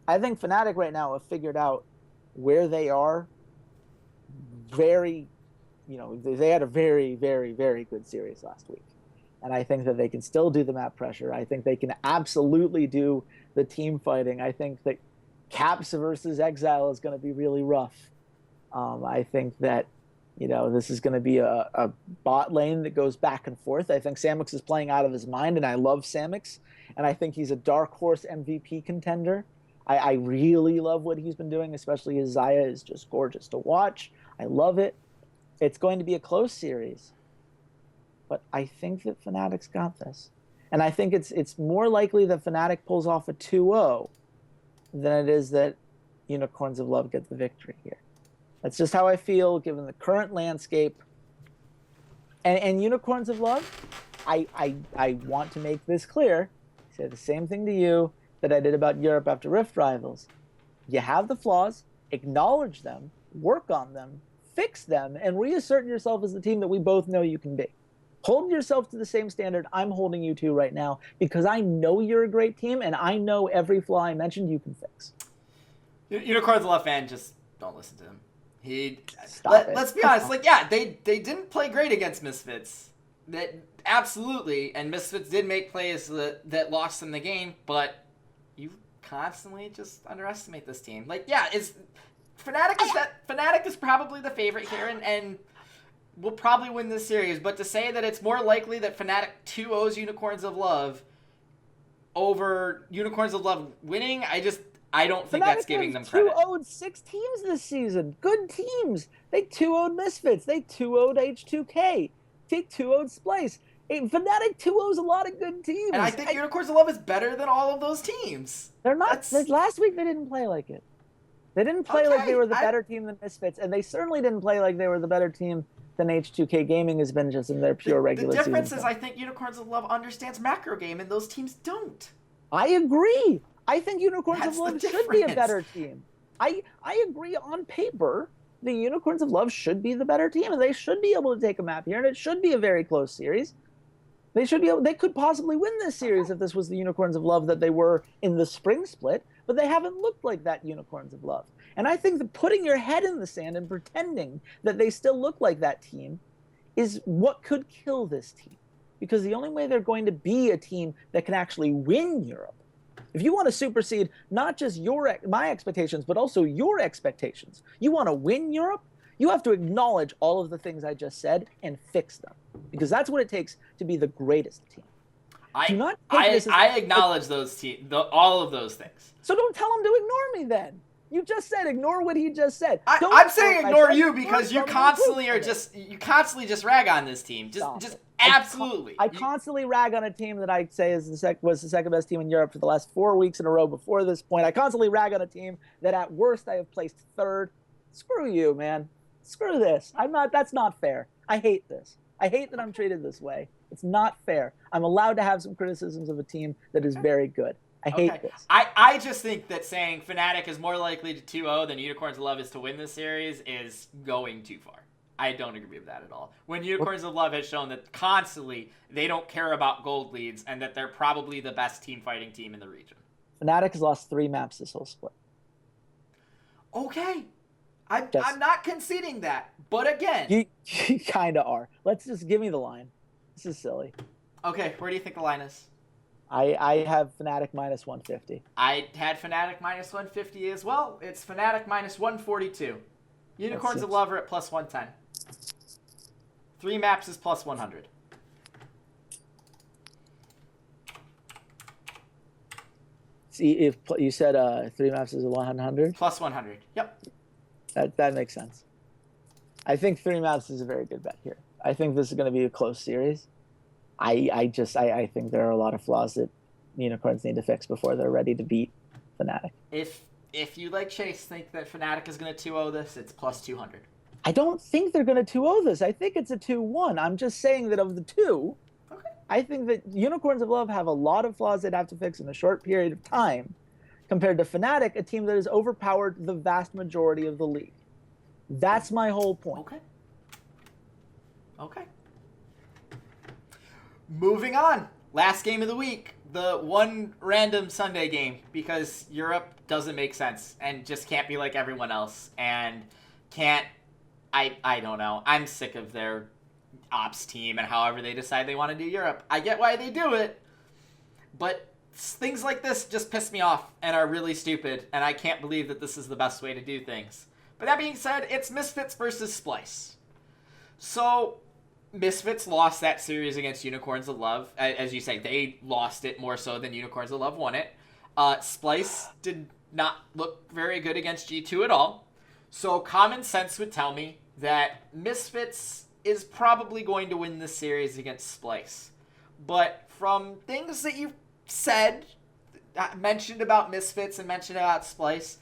I think Fnatic right now have figured out where they are. They had a very, very, very good series last week. And I think that they can still do the map pressure. I think they can absolutely do the team fighting. I think that Caps versus Exile is going to be really rough. I think that, this is going to be a bot lane that goes back and forth. I think Samix is playing out of his mind, and I love Samix. And I think he's a dark horse MVP contender. I really love what he's been doing, especially his Xayah is just gorgeous to watch. I love it. It's going to be a close series. But I think that Fnatic's got this. And I think it's more likely that Fnatic pulls off a 2-0 than it is that Unicorns of Love get the victory here. That's just how I feel, given the current landscape. And Unicorns of Love, I want to make this clear. I say the same thing to you that I did about Europe after Rift Rivals. You have the flaws, acknowledge them, work on them, fix them, and reassert yourself as the team that we both know you can be. Hold yourself to the same standard I'm holding you to right now, because I know you're a great team, and I know every flaw I mentioned you can fix. Unicorns of Love fan, just don't listen to him. Let's be honest. They didn't play great against Misfits. That absolutely, and Misfits did make plays that lost them the game. But you constantly just underestimate this team. Fnatic is probably the favorite here, and will probably win this series. But to say that it's more likely that Fnatic 2-0s Unicorns of Love over Unicorns of Love winning, I don't think that's giving them credit. Fnatic 2-0'd 6 teams this season. Good teams. They 2-0'd Misfits. They 2-0'd H2K. They 2-0'd Splyce. Fnatic 2-0's a lot of good teams. And I think Unicorns of Love is better than all of those teams. They're not. Last week they didn't play like it. They didn't play like they were the better team than Misfits, and they certainly didn't play like they were the better team than H2K Gaming has been just in their pure regular season. The difference is I think Unicorns of Love understands macro game, and those teams don't. I agree. I think Unicorns of Love should be a better team. I agree on paper. The Unicorns of Love should be the better team, and they should be able to take a map here, and it should be a very close series. They could possibly win this series if this was the Unicorns of Love that they were in the spring split, but they haven't looked like that Unicorns of Love. And I think that putting your head in the sand and pretending that they still look like that team is what could kill this team. Because the only way they're going to be a team that can actually win Europe, if you want to supersede not just my expectations, but also your expectations, you want to win Europe, you have to acknowledge all of the things I just said and fix them. Because that's what it takes to be the greatest team. I acknowledge those all of those things. So don't tell them to ignore me then. You just said ignore what he just said. I'm saying ignore you said, because you constantly just rag on this team. Just absolutely. I constantly rag on a team that I say was the second best team in Europe for the last 4 weeks in a row before this point. I constantly rag on a team that at worst I have placed third. Screw you, man. Screw this. That's not fair. I hate this. I hate that I'm treated this way. It's not fair. I'm allowed to have some criticisms of a team that is very good. I hate this. I just think that saying Fnatic is more likely to 2-0 than Unicorns of Love is to win this series is going too far. I don't agree with that at all. When Unicorns of Love has shown that constantly they don't care about gold leads and that they're probably the best team fighting team in the region. Fnatic has lost 3 maps this whole split. Okay. I'm not conceding that. But again. You kind of are. Let's just give me the line. This is silly. Okay, where do you think the line is? I have Fnatic minus 150. I had Fnatic minus 150 as well. It's Fnatic minus 142. Unicorns of Love are at plus 110. 3 maps is plus 100. See, if you said 3 maps is 100? Plus 100. Yep. That makes sense. I think 3 maps is a very good bet here. I think this is going to be a close series. I think there are a lot of flaws that Unicorns need to fix before they're ready to beat Fnatic. If you, like Chase, think that Fnatic is going to 2-0 this, it's plus 200. I don't think they're going to 2-0 this. I think it's a 2-1. I'm just saying that of the two, I think that Unicorns of Love have a lot of flaws they'd have to fix in a short period of time compared to Fnatic, a team that has overpowered the vast majority of the league. That's my whole point. Okay. Moving on. Last game of the week. The one random Sunday game because Europe doesn't make sense and just can't be like everyone else and can't. I don't know. I'm sick of their ops team and however they decide they want to do Europe. I get why they do it, but things like this just piss me off and are really stupid, and I can't believe that this is the best way to do things. But that being said, it's Misfits versus Splyce. So, Misfits lost that series against Unicorns of Love. As you say, they lost it more so than Unicorns of Love won it. Splyce did not look very good against G2 at all. So, common sense would tell me that Misfits is probably going to win this series against Splyce. But from things that you've said, mentioned about Misfits and mentioned about Splyce,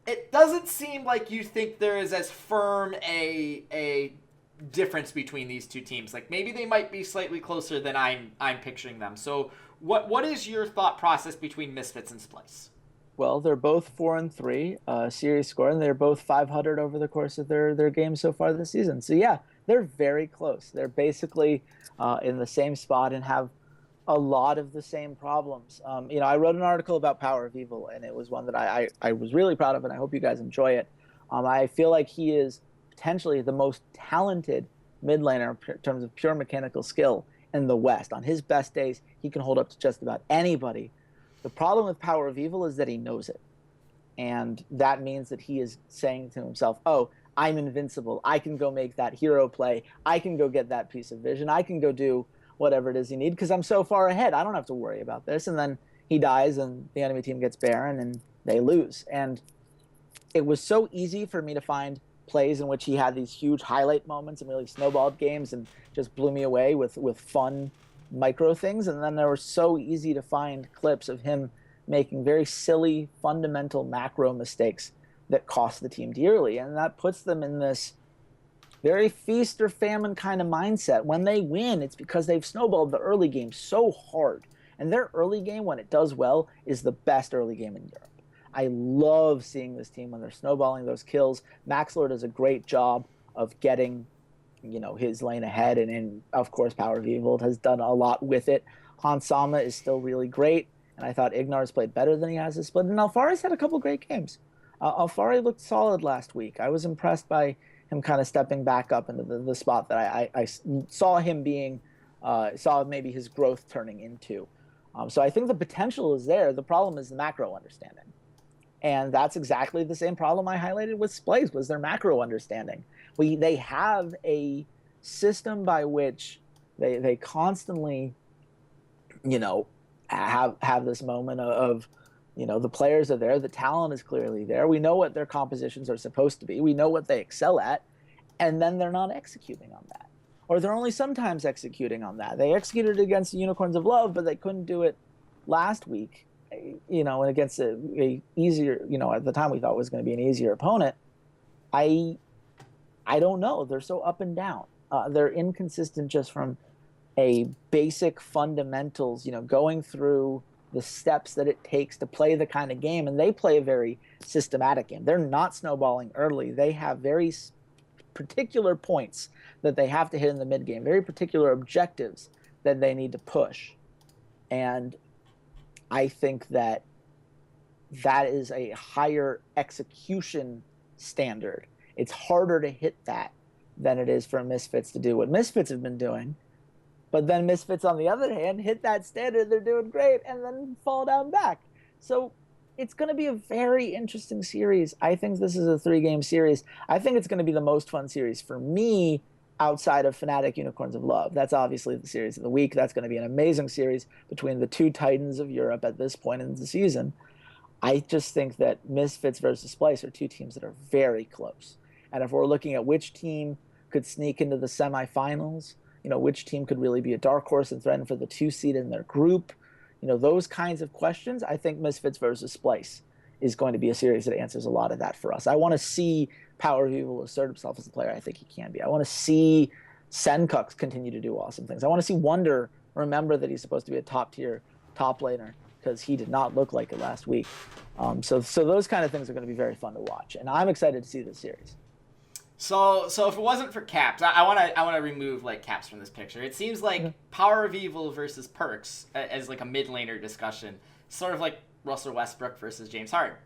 it doesn't seem like you think there is as firm a difference between these two teams. Like maybe they might be slightly closer than I'm picturing them. So what is your thought process between Misfits and Splyce? Well, they're both 4-3 series score, and they're both 500 over the course of their games so far this season. So yeah, they're very close. They're basically in the same spot and have a lot of the same problems. I wrote an article about Power of Evil, and it was one that I was really proud of, and I hope you guys enjoy it. I feel like he is potentially the most talented mid laner in terms of pure mechanical skill in the West. On his best days, he can hold up to just about anybody. The problem with Power of Evil is that he knows it. And that means that he is saying to himself, oh, I'm invincible. I can go make that hero play. I can go get that piece of vision. I can go do whatever it is you need because I'm so far ahead. I don't have to worry about this. And then he dies and the enemy team gets Baron and they lose. And it was so easy for me to find plays in which he had these huge highlight moments and really snowballed games and just blew me away with fun micro things. And then there were so easy to find clips of him making very silly, fundamental macro mistakes that cost the team dearly. And that puts them in this very feast or famine kind of mindset. When they win, it's because they've snowballed the early game so hard. And their early game, when it does well, is the best early game in Europe. I love seeing this team when they're snowballing those kills. Maxlord does a great job of getting, his lane ahead. And of course, Power of Evil has done a lot with it. Hans Sama is still really great. And I thought Ignar's played better than he has this split. And Alfari's had a couple great games. Alfari looked solid last week. I was impressed by him kind of stepping back up into the spot that I saw him being, saw maybe his growth turning into. So I think the potential is there. The problem is the macro understanding. And that's exactly the same problem I highlighted with Splyce, was their macro understanding. They have a system by which they constantly, have this moment of The players are there. The talent is clearly there. We know what their compositions are supposed to be. We know what they excel at. And then they're not executing on that. Or they're only sometimes executing on that. They executed against the Unicorns of Love, but they couldn't do it last week, and against a easier, at the time we thought was going to be an easier opponent. I don't know. They're so up and down. They're inconsistent just from a basic fundamentals, going through the steps that it takes to play the kind of game. And they play a very systematic game. They're not snowballing early. They have very particular points that they have to hit in the mid game, very particular objectives that they need to push. And I think that is a higher execution standard. It's harder to hit that than it is for Misfits to do what Misfits have been doing. But then Misfits, on the other hand, hit that standard, they're doing great, and then fall down back. So it's going to be a very interesting series. I think this is a 3-game series. I think it's going to be the most fun series for me outside of Fnatic Unicorns of Love. That's obviously the series of the week. That's going to be an amazing series between the two titans of Europe at this point in the season. I just think that Misfits versus Splyce are two teams that are very close. And if we're looking at which team could sneak into the semifinals, which team could really be a dark horse and threaten for the 2 seed in their group, those kinds of questions, I think Misfits versus Splyce is going to be a series that answers a lot of that for us. I want to see Power of Evil assert himself as a player I think he can be. I want to see Senkux continue to do awesome things. I want to see Wonder remember that he's supposed to be a top-tier top laner, because he did not look like it last week. So those kind of things are going to be very fun to watch, and I'm excited to see this series. So if it wasn't for Caps, I want to remove Caps from this picture. It seems like Power of Evil versus Perks as a mid laner discussion, sort of like Russell Westbrook versus James Harden.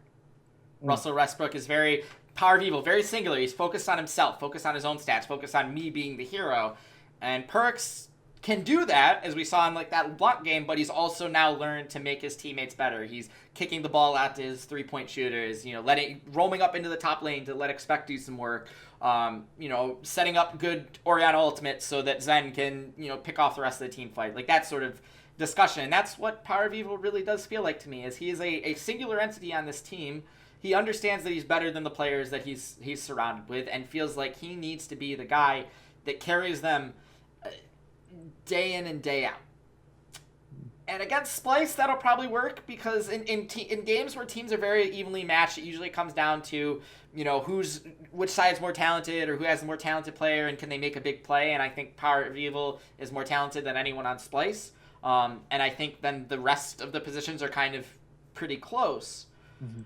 Russell Westbrook is very Power of Evil, very singular. He's focused on himself, focused on his own stats, focused on me being the hero. And Perks can do that, as we saw in that block game, but he's also now learned to make his teammates better. He's kicking the ball out to his 3-point shooters, roaming up into the top lane to let Expect do some work, setting up good Orianna ultimates so that Zen can, pick off the rest of the team fight. That sort of discussion. And that's what Power of Evil really does feel like to me, is he is a singular entity on this team. He understands that he's better than the players that he's surrounded with, and feels like he needs to be the guy that carries them day in and day out. And against Splyce, that'll probably work, because in games where teams are very evenly matched, it usually comes down to, which side is more talented, or who has the more talented player, and can they make a big play. And I think Power of Evil is more talented than anyone on Splyce. And I think then the rest of the positions are kind of pretty close. Mm-hmm.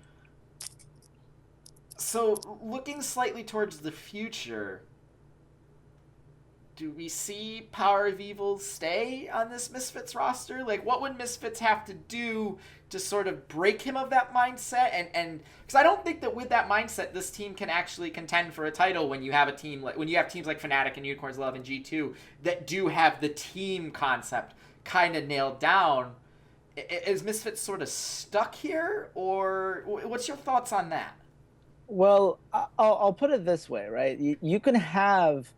So looking slightly towards the future, do we see Power of Evil stay on this Misfits roster? What would Misfits have to do to sort of break him of that mindset? And because I don't think that with that mindset, this team can actually contend for a title when you have teams like Fnatic and Unicorns Love and G2 that do have the team concept kind of nailed down. Is Misfits sort of stuck here, or what's your thoughts on that? Well, I'll put it this way, right? You can have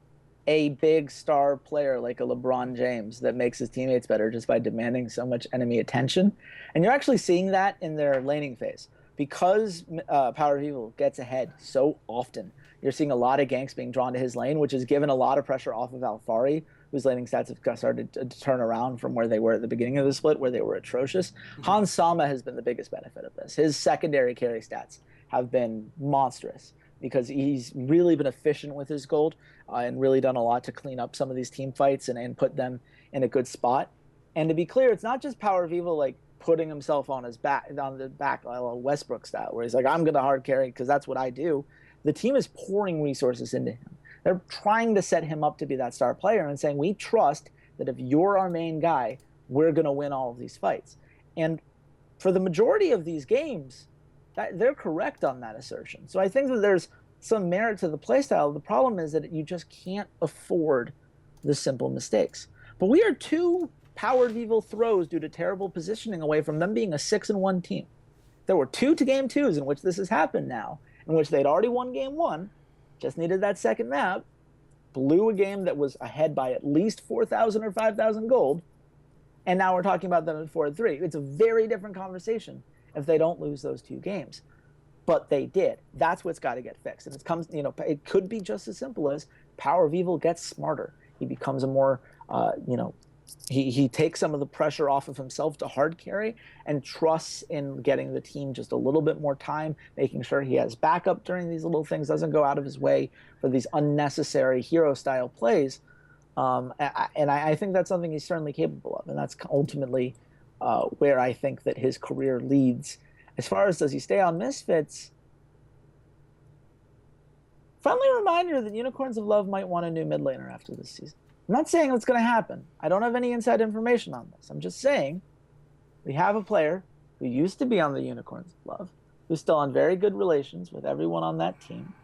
a big star player like a LeBron James that makes his teammates better just by demanding so much enemy attention. And you're actually seeing that in their laning phase. Because Power of Evil gets ahead so often, you're seeing a lot of ganks being drawn to his lane, which has given a lot of pressure off of Alfari, whose laning stats have started to turn around from where they were at the beginning of the split, where they were atrocious. Mm-hmm. Hans Sama has been the biggest benefit of this. His secondary carry stats have been monstrous, because he's really been efficient with his gold and really done a lot to clean up some of these team fights and put them in a good spot. And to be clear, it's not just Power of Evil putting himself on the back Westbrook style, where he's I'm going to hard carry because that's what I do. The team is pouring resources into him. They're trying to set him up to be that star player and saying, we trust that if you're our main guy, we're going to win all of these fights. And for the majority of these games, they're correct on that assertion. So I think that there's some merit to the playstyle. The problem is that you just can't afford the simple mistakes. But we are 2 Power of Evil throws due to terrible positioning away from them being a 6-1 team. There were 2 to game 2s in which this has happened now, in which they'd already won game 1, just needed that second map, blew a game that was ahead by at least 4,000 or 5,000 gold, and now we're talking about them at 4-3. It's a very different conversation. if they don't lose those 2 games. But they did. That's what's got to get fixed. And it could be just as simple as Power of Evil gets smarter. He becomes a more, he takes some of the pressure off of himself to hard carry and trusts in getting the team just a little bit more time, making sure he has backup during these little things, doesn't go out of his way for these unnecessary hero-style plays. And I think that's something he's certainly capable of. And that's ultimately where I think that his career leads. As far as does he stay on Misfits, friendly reminder that Unicorns of Love might want a new mid laner after this season. I'm not saying it's going to happen. I don't have any inside information on this. I'm just saying we have a player who used to be on the Unicorns of Love, who's still on very good relations with everyone on that team.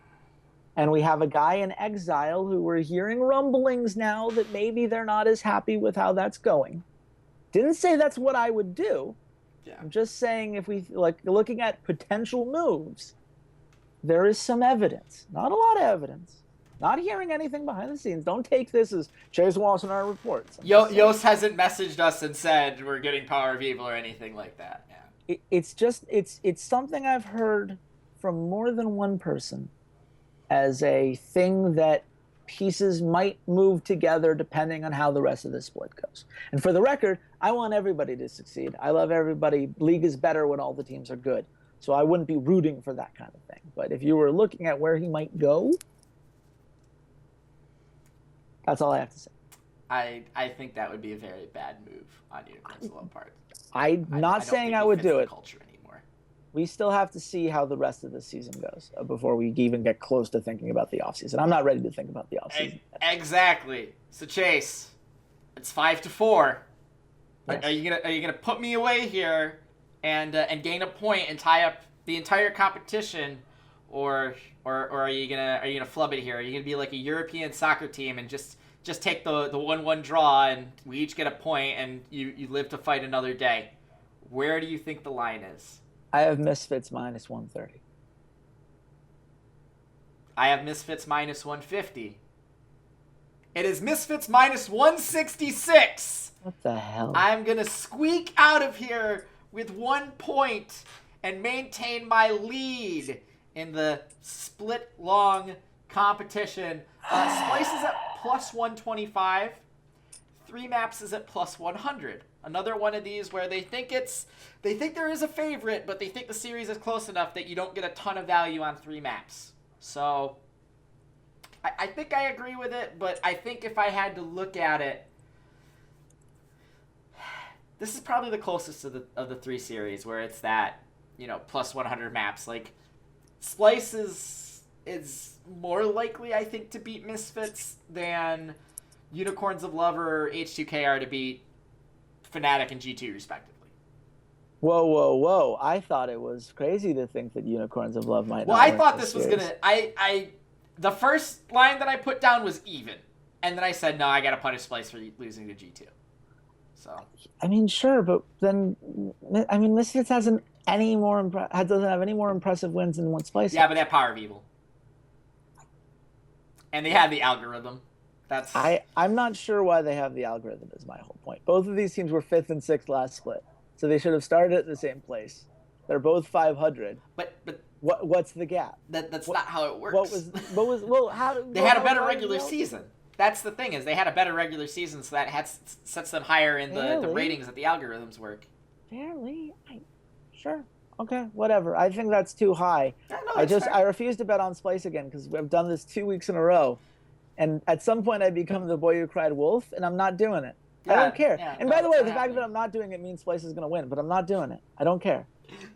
And we have a guy in exile who we're hearing rumblings now that maybe they're not as happy with how that's going. Didn't say that's what I would do. Yeah. I'm just saying if we looking at potential moves, there is some evidence. Not a lot of evidence. Not hearing anything behind the scenes. Don't take this as Chase Wassenar reports. Yost hasn't messaged us and said we're getting Power of Evil or anything like that. Yeah. It's something I've heard from more than one person as a thing that pieces might move together depending on how the rest of the split goes. And for the record, I want everybody to succeed. I love everybody. League is better when all the teams are good. So I wouldn't be rooting for that kind of thing. But if you were looking at where he might go, that's all I have to say. I think that would be a very bad move on Unicorn's Love part. I'm not saying I would do it. Culture anymore. We still have to see how the rest of the season goes before we even get close to thinking about the offseason. I'm not ready to think about the offseason. Exactly. So Chase, it's 5-4. Yes. Are you gonna put me away here and gain a point and tie up the entire competition, or are you gonna flub it here? Are you gonna be like a European soccer team and just take the 1-1 draw and we each get a point and you live to fight another day? Where do you think the line is? I have Misfits minus 130. I have Misfits minus 150. It is Misfits minus 166. What the hell? I'm going to squeak out of here with 1 point and maintain my lead in the split-long competition. Splyce is at plus 125. 3 Maps is at plus 100. Another one of these where they think there is a favorite, but they think the series is close enough that you don't get a ton of value on 3 Maps. So I think I agree with it, but I think if I had to look at it, this is probably the closest of the 3 series where it's that, plus 100 maps. Like, Splyce is more likely, I think, to beat Misfits than Unicorns of Love or H2K are to beat Fnatic and G2 respectively. Whoa. I thought it was crazy to think that Unicorns of Love might not. Well, I thought this was gonna the first line that I put down was even. And then I said, no, I gotta punish Splyce for losing to G2. So I mean, sure, but then Misfits doesn't have any more impressive wins than what Splyce. Yeah, but they have Power of Evil. And they have the algorithm. I'm not sure why they have the algorithm is my whole point. Both of these teams were 5th and 6th last split. So they should have started at the same place. They're both 500. But what's the gap? That's not how it works. They had a better regular season. That's the thing, is they had a better regular season, so that sets them higher in the ratings that the algorithms work. Fairly? Sure. Okay, whatever. I think that's too high. Yeah, no, I refuse to bet on Splyce again because we've done this 2 weeks in a row. And at some point I become the boy who cried wolf, and I'm not doing it. Yeah, I don't care. Yeah, and by the way, the fact that I'm not doing it means Splyce is going to win, but I'm not doing it. I don't care.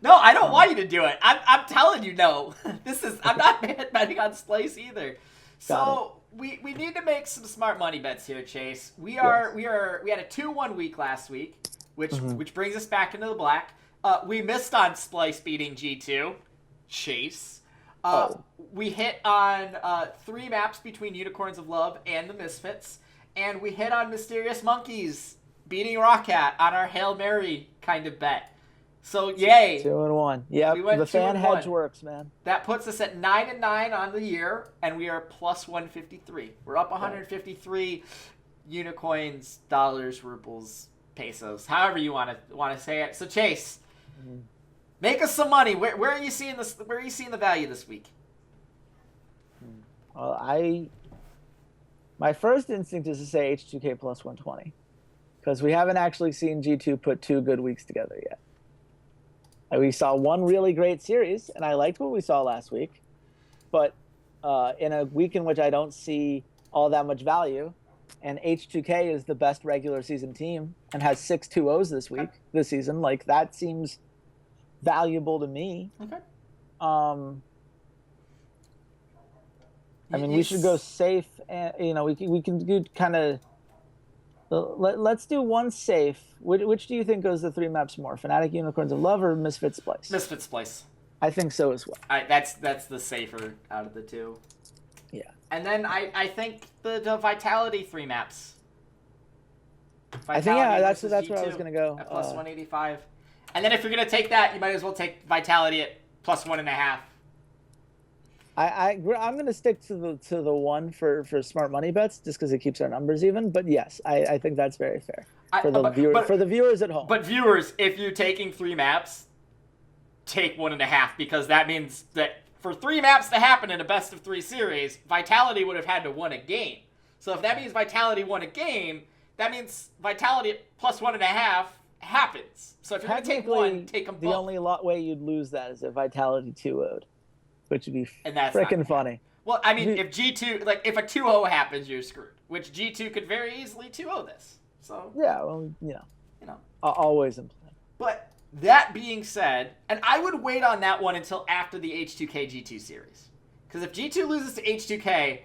No, I don't want you to do it. I'm telling you no. I'm not betting on Splyce either. So we need to make some smart money bets here, Chase. We had a 2-1 week last week, which brings us back into the black. We missed on Splyce beating G2. Chase. We hit on 3 maps between Unicorns of Love and the Misfits, and we hit on Mysterious Monkeys beating Roccat on our Hail Mary kind of bet. So yay! 2-1. Yeah, the fan hedge works, man. That puts us at 9-9 on the year, and we are plus 153. We're up 153 unicoins, dollars, rubles, pesos, however you want to say it. So Chase, Make us some money. Where are you seeing this? Where are you seeing the value this week? Well, my first instinct is to say H2K plus 120, because we haven't actually seen G2 put 2 good weeks together yet. We saw one really great series, and I liked what we saw last week, but in a week in which I don't see all that much value, and H2K is the best regular season team and has 6 2-0s this season, like that seems valuable to me. Okay. I mean, we should go safe, and we can do kind of. Let's do one safe. Which do you think goes the 3 maps more? Fnatic Unicorns of Love or Misfit Splyce? Misfit Splyce. I think so as well. That's the safer out of the two. Yeah. And then I think the Vitality 3 maps. I think that's where G2 I was gonna go. At plus 185. And then if you're gonna take that, you might as well take Vitality at plus 1.5. I'm gonna stick to the one for smart money bets just because it keeps our numbers even. But yes, I think that's very fair for the viewers at home. But viewers, if you're taking 3 maps, take 1.5, because that means that for 3 maps to happen in a best of 3 series, Vitality would have had to win a game. So if that means Vitality won a game, that means Vitality at plus 1.5 happens. So if you're going to take one, take them both. The only way you'd lose that is if Vitality 2-0'd, which would be freaking funny. Well, I mean, if G2, like if a 2-0 happens, you're screwed. Which G2 could very easily 2-0 this. So yeah, well, always in play. But that being said, and I would wait on that one until after the H2K G2 series, because if G2 loses to H2K,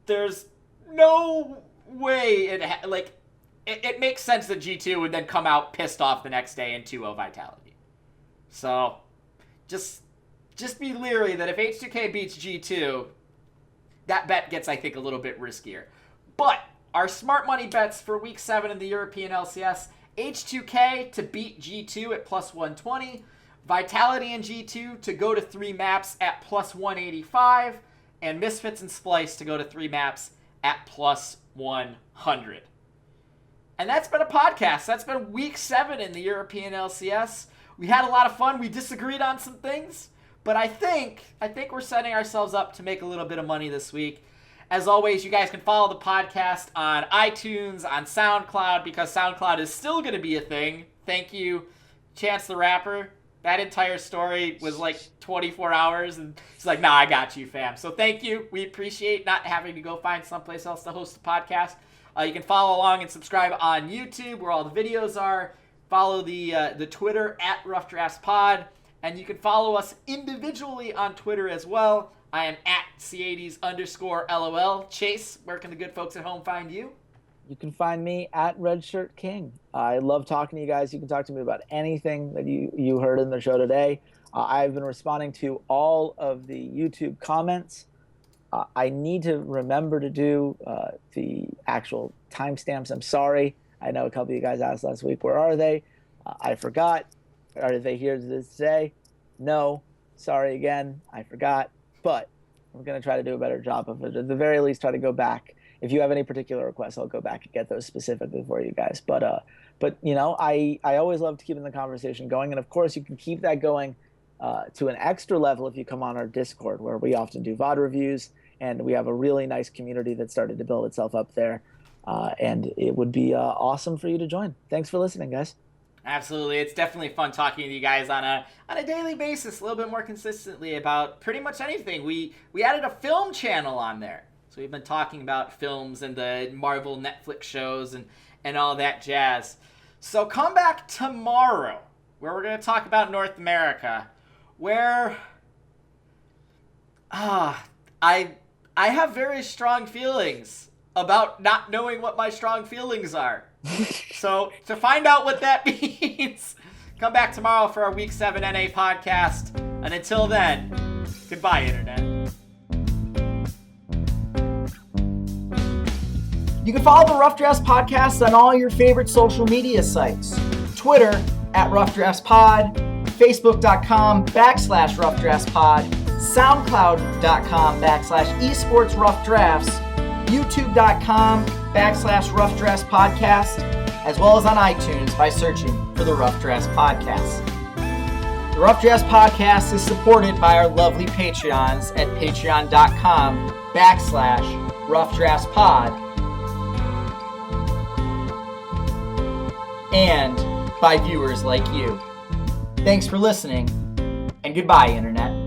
there's no way it makes sense that G2 would then come out pissed off the next day and 2-0 Vitality. So just be leery that if H2K beats G2, that bet gets, I think, a little bit riskier. But our smart money bets for Week 7 in the European LCS, H2K to beat G2 at plus 120, Vitality and G2 to go to 3 maps at plus 185, and Misfits and Splyce to go to 3 maps at plus 100. And that's been a podcast. That's been Week 7 in the European LCS. We had a lot of fun. We disagreed on some things, but I think we're setting ourselves up to make a little bit of money this week. As always, you guys can follow the podcast on iTunes, on SoundCloud, because SoundCloud is still going to be a thing. Thank you, Chance the Rapper. That entire story was like 24 hours, and it's like, nah, I got you, fam. So thank you. We appreciate not having to go find someplace else to host the podcast. You can follow along and subscribe on YouTube, where all the videos are. Follow the Twitter at Rough Drafts Pod, and you can follow us individually on Twitter as well. I am at Ceades_LOL. Chase, where can the good folks at home find you? You can find me at RedShirtKing. I love talking to you guys. You can talk to me about anything that you heard in the show today. I've been responding to all of the YouTube comments. I need to remember to do the actual timestamps. I'm sorry. I know a couple of you guys asked last week, where are they? I forgot. Are they here today? No. Sorry again. I forgot. But I'm going to try to do a better job of it. At the very least, try to go back. If you have any particular requests, I'll go back and get those specifically for you guys. But I always loved keeping the conversation going. And, of course, you can keep that going to an extra level if you come on our Discord, where we often do VOD reviews. And we have a really nice community that started to build itself up there. And it would be awesome for you to join. Thanks for listening, guys. Absolutely. It's definitely fun talking to you guys on a daily basis, a little bit more consistently about pretty much anything. We added a film channel on there. So we've been talking about films and the Marvel Netflix shows and all that jazz. So come back tomorrow, where we're going to talk about North America, where I have very strong feelings about not knowing what my strong feelings are. So to find out what that means, come back tomorrow for our Week 7 NA podcast. And until then, goodbye, Internet. You can follow the Rough Drafts Podcast on all your favorite social media sites. Twitter at Rough Drafts Pod, Facebook.com/Rough Drafts Pod, SoundCloud.com/Esports Rough Drafts, YouTube.com/Rough Drafts Podcast, as well as on iTunes by searching for the Rough Drafts Podcast. The Rough Drafts Podcast is supported by our lovely Patreons at patreon.com/roughdraftspod and by viewers like you. Thanks for listening, and goodbye, Internet.